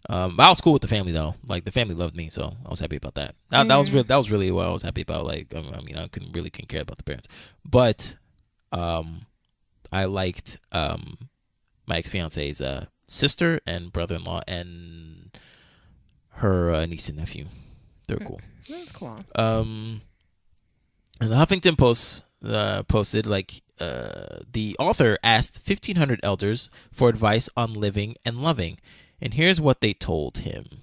I was cool with the family though. Like the family loved me, so I was happy about that. That was really what I was happy about. Like I mean, I couldn't care about the parents, but I liked my ex-fiance's sister and brother-in-law and her niece and nephew. They're cool. That's cool. And the Huffington Post posted the author asked 1,500 elders for advice on living and loving, and here's what they told him.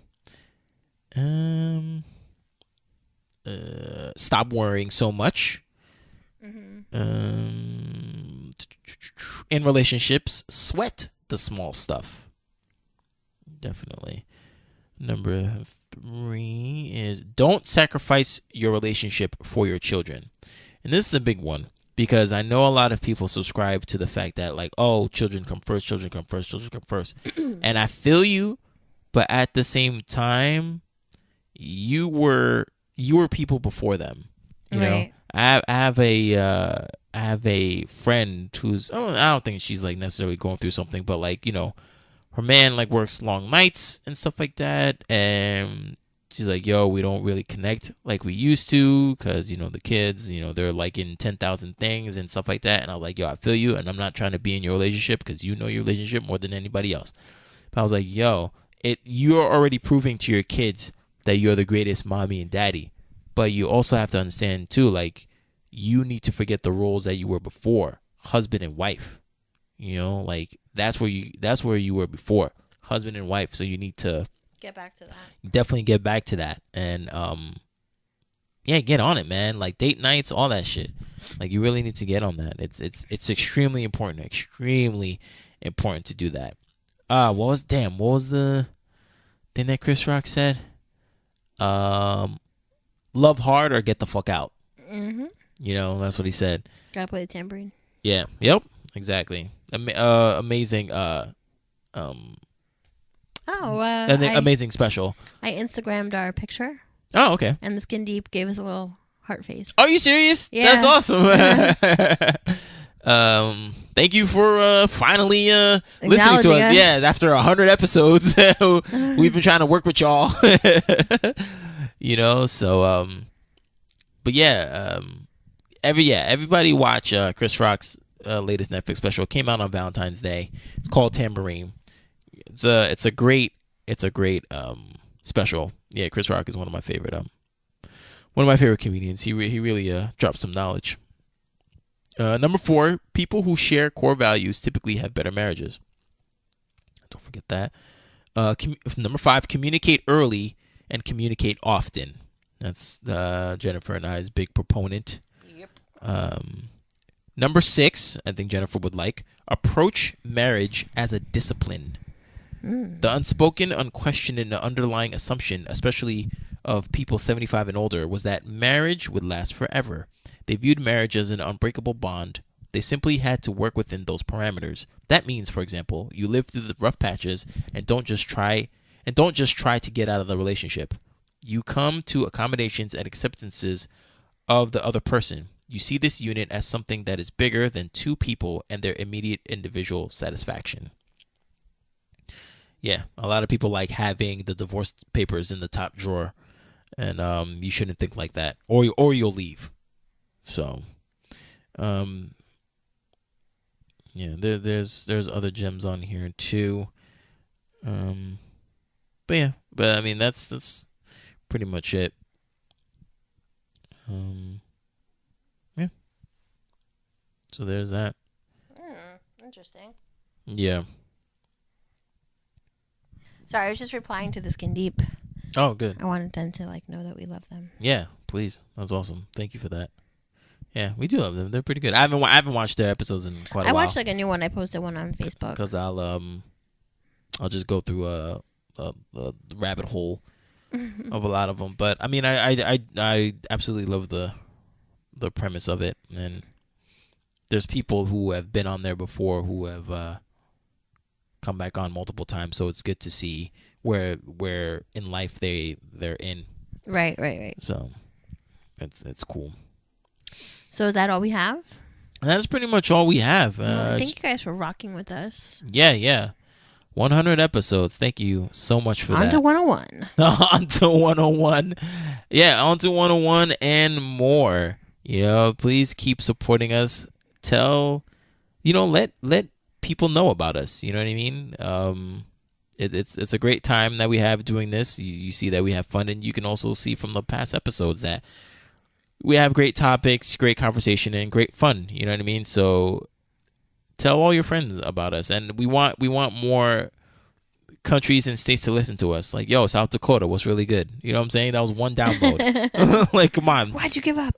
Stop worrying so much. In relationships, sweat the small stuff. Definitely. Number 3 is don't sacrifice your relationship for your children. And this is a big one because I know a lot of people subscribe to the fact that like, oh, children come first, children come first, children come first. And I feel you, but at the same time, you were people before them. You know, I have a friend who's I don't think she's like necessarily going through something, but like, you know, her man like works long nights and stuff like that, and she's like, yo, we don't really connect like we used to because, you know, the kids, you know, they're like in 10,000 things and stuff like that. And I was like, yo, I feel you, and I'm not trying to be in your relationship because you know your relationship more than anybody else. But I was like, yo, you're already proving to your kids that you're the greatest mommy and daddy. But you also have to understand too, like, you need to forget the roles that you were before, husband and wife. You know, like that's where you were before, husband and wife. So you need to get back to that. Definitely get back to that. And yeah, get on it, man. Like date nights, all that shit. Like you really need to get on that. It's extremely important to do that. What was the thing that Chris Rock said? Love hard or get the fuck out. You know, that's what he said. Gotta play the tambourine. Yeah. Yep. Exactly. Amazing. Amazing special. I Instagrammed our picture. Oh, okay. And the Skin Deep gave us a little heart face. Are you serious? Yeah. That's awesome. Thank you for finally listening to us. Yeah, after 100 episodes, we've been trying to work with y'all. You know, so but yeah, everybody watch Chris Rock's latest Netflix special. It came out on Valentine's Day. It's called Tambourine. It's a great special. Yeah, Chris Rock is one of my favorite comedians. He really dropped some knowledge. Number 4, people who share core values typically have better marriages. Don't forget that. Number 5, communicate early and communicate often. That's Jennifer and I's big proponent. Yep. Number 6, I think Jennifer would like, approach marriage as a discipline. The unspoken, unquestioned, and underlying assumption, especially of people 75 and older, was that marriage would last forever. They viewed marriage as an unbreakable bond. They simply had to work within those parameters. That means, for example, you live through the rough patches and don't just try to get out of the relationship. You come to accommodations and acceptances of the other person. You see this unit as something that is bigger than two people and their immediate individual satisfaction. Yeah, a lot of people like having the divorce papers in the top drawer, and you shouldn't think like that, or you'll leave. So, yeah, there's other gems on here too. But I mean that's pretty much it. Yeah. So there's that. Interesting. Yeah. Sorry, I was just replying to the Skin Deep. Oh, good. I wanted them to know that we love them. Yeah, please. That's awesome. Thank you for that. Yeah, we do love them. They're pretty good. I haven't watched their episodes in quite a while. I watched a new one. I posted one on Facebook. Because I'll just go through a rabbit hole of a lot of them. But I mean, I absolutely love the premise of it, and there's people who have been on there before who have come back on multiple times, so it's good to see where in life they're in. Right. So it's cool. So is that all we have? That's pretty much all we have. Thank you guys for rocking with us. Yeah. 100 episodes. Thank you so much for that. On to 101. On to 101. Yeah, on to 101 and more. Please keep supporting us. Let people know about us. You know what I mean? It's a great time that we have doing this. You see that we have fun, and you can also see from the past episodes that we have great topics, great conversation, and great fun. You know what I mean? So tell all your friends about us, and we want more countries and states to listen to us. Like, yo, South Dakota was really good. You know what I'm saying? That was one download. Like, come on. Why'd you give up?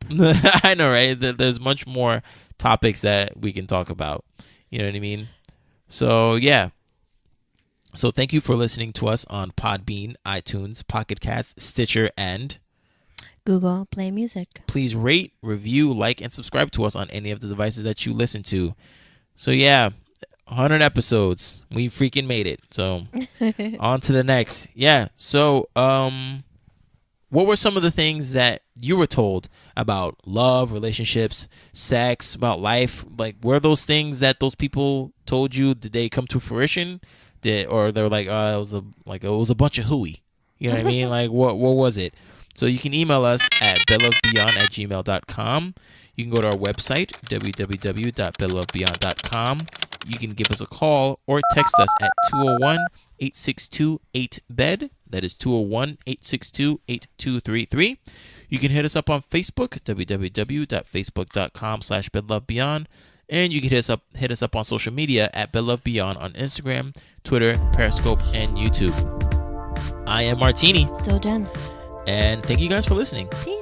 I know, right? There's much more topics that we can talk about. You know what I mean? So, yeah. So, thank you for listening to us on Podbean, iTunes, Pocket Casts, Stitcher, and Google Play Music. Please rate, review, like, and subscribe to us on any of the devices that you listen to. So, yeah. 100 episodes. We freaking made it. So, on to the next. Yeah. So, what were some of the things that you were told about love, relationships, sex, about life? Like, were those things that those people told you, did they come to fruition? Or they were like, it was a bunch of hooey. You know what I mean? Like, what was it? So you can email us at bedlovebeyond@gmail.com. You can go to our website, www.bedlovebeyond.com. You can give us a call or text us at 201-862-8BED. That is 201-862-8233. You can hit us up on Facebook, www.facebook.com/bedlovebeyond. And you can hit us up on social media at bedlovebeyond on Instagram, Twitter, Periscope, and YouTube. I am Martini. So done. And thank you guys for listening. Peace.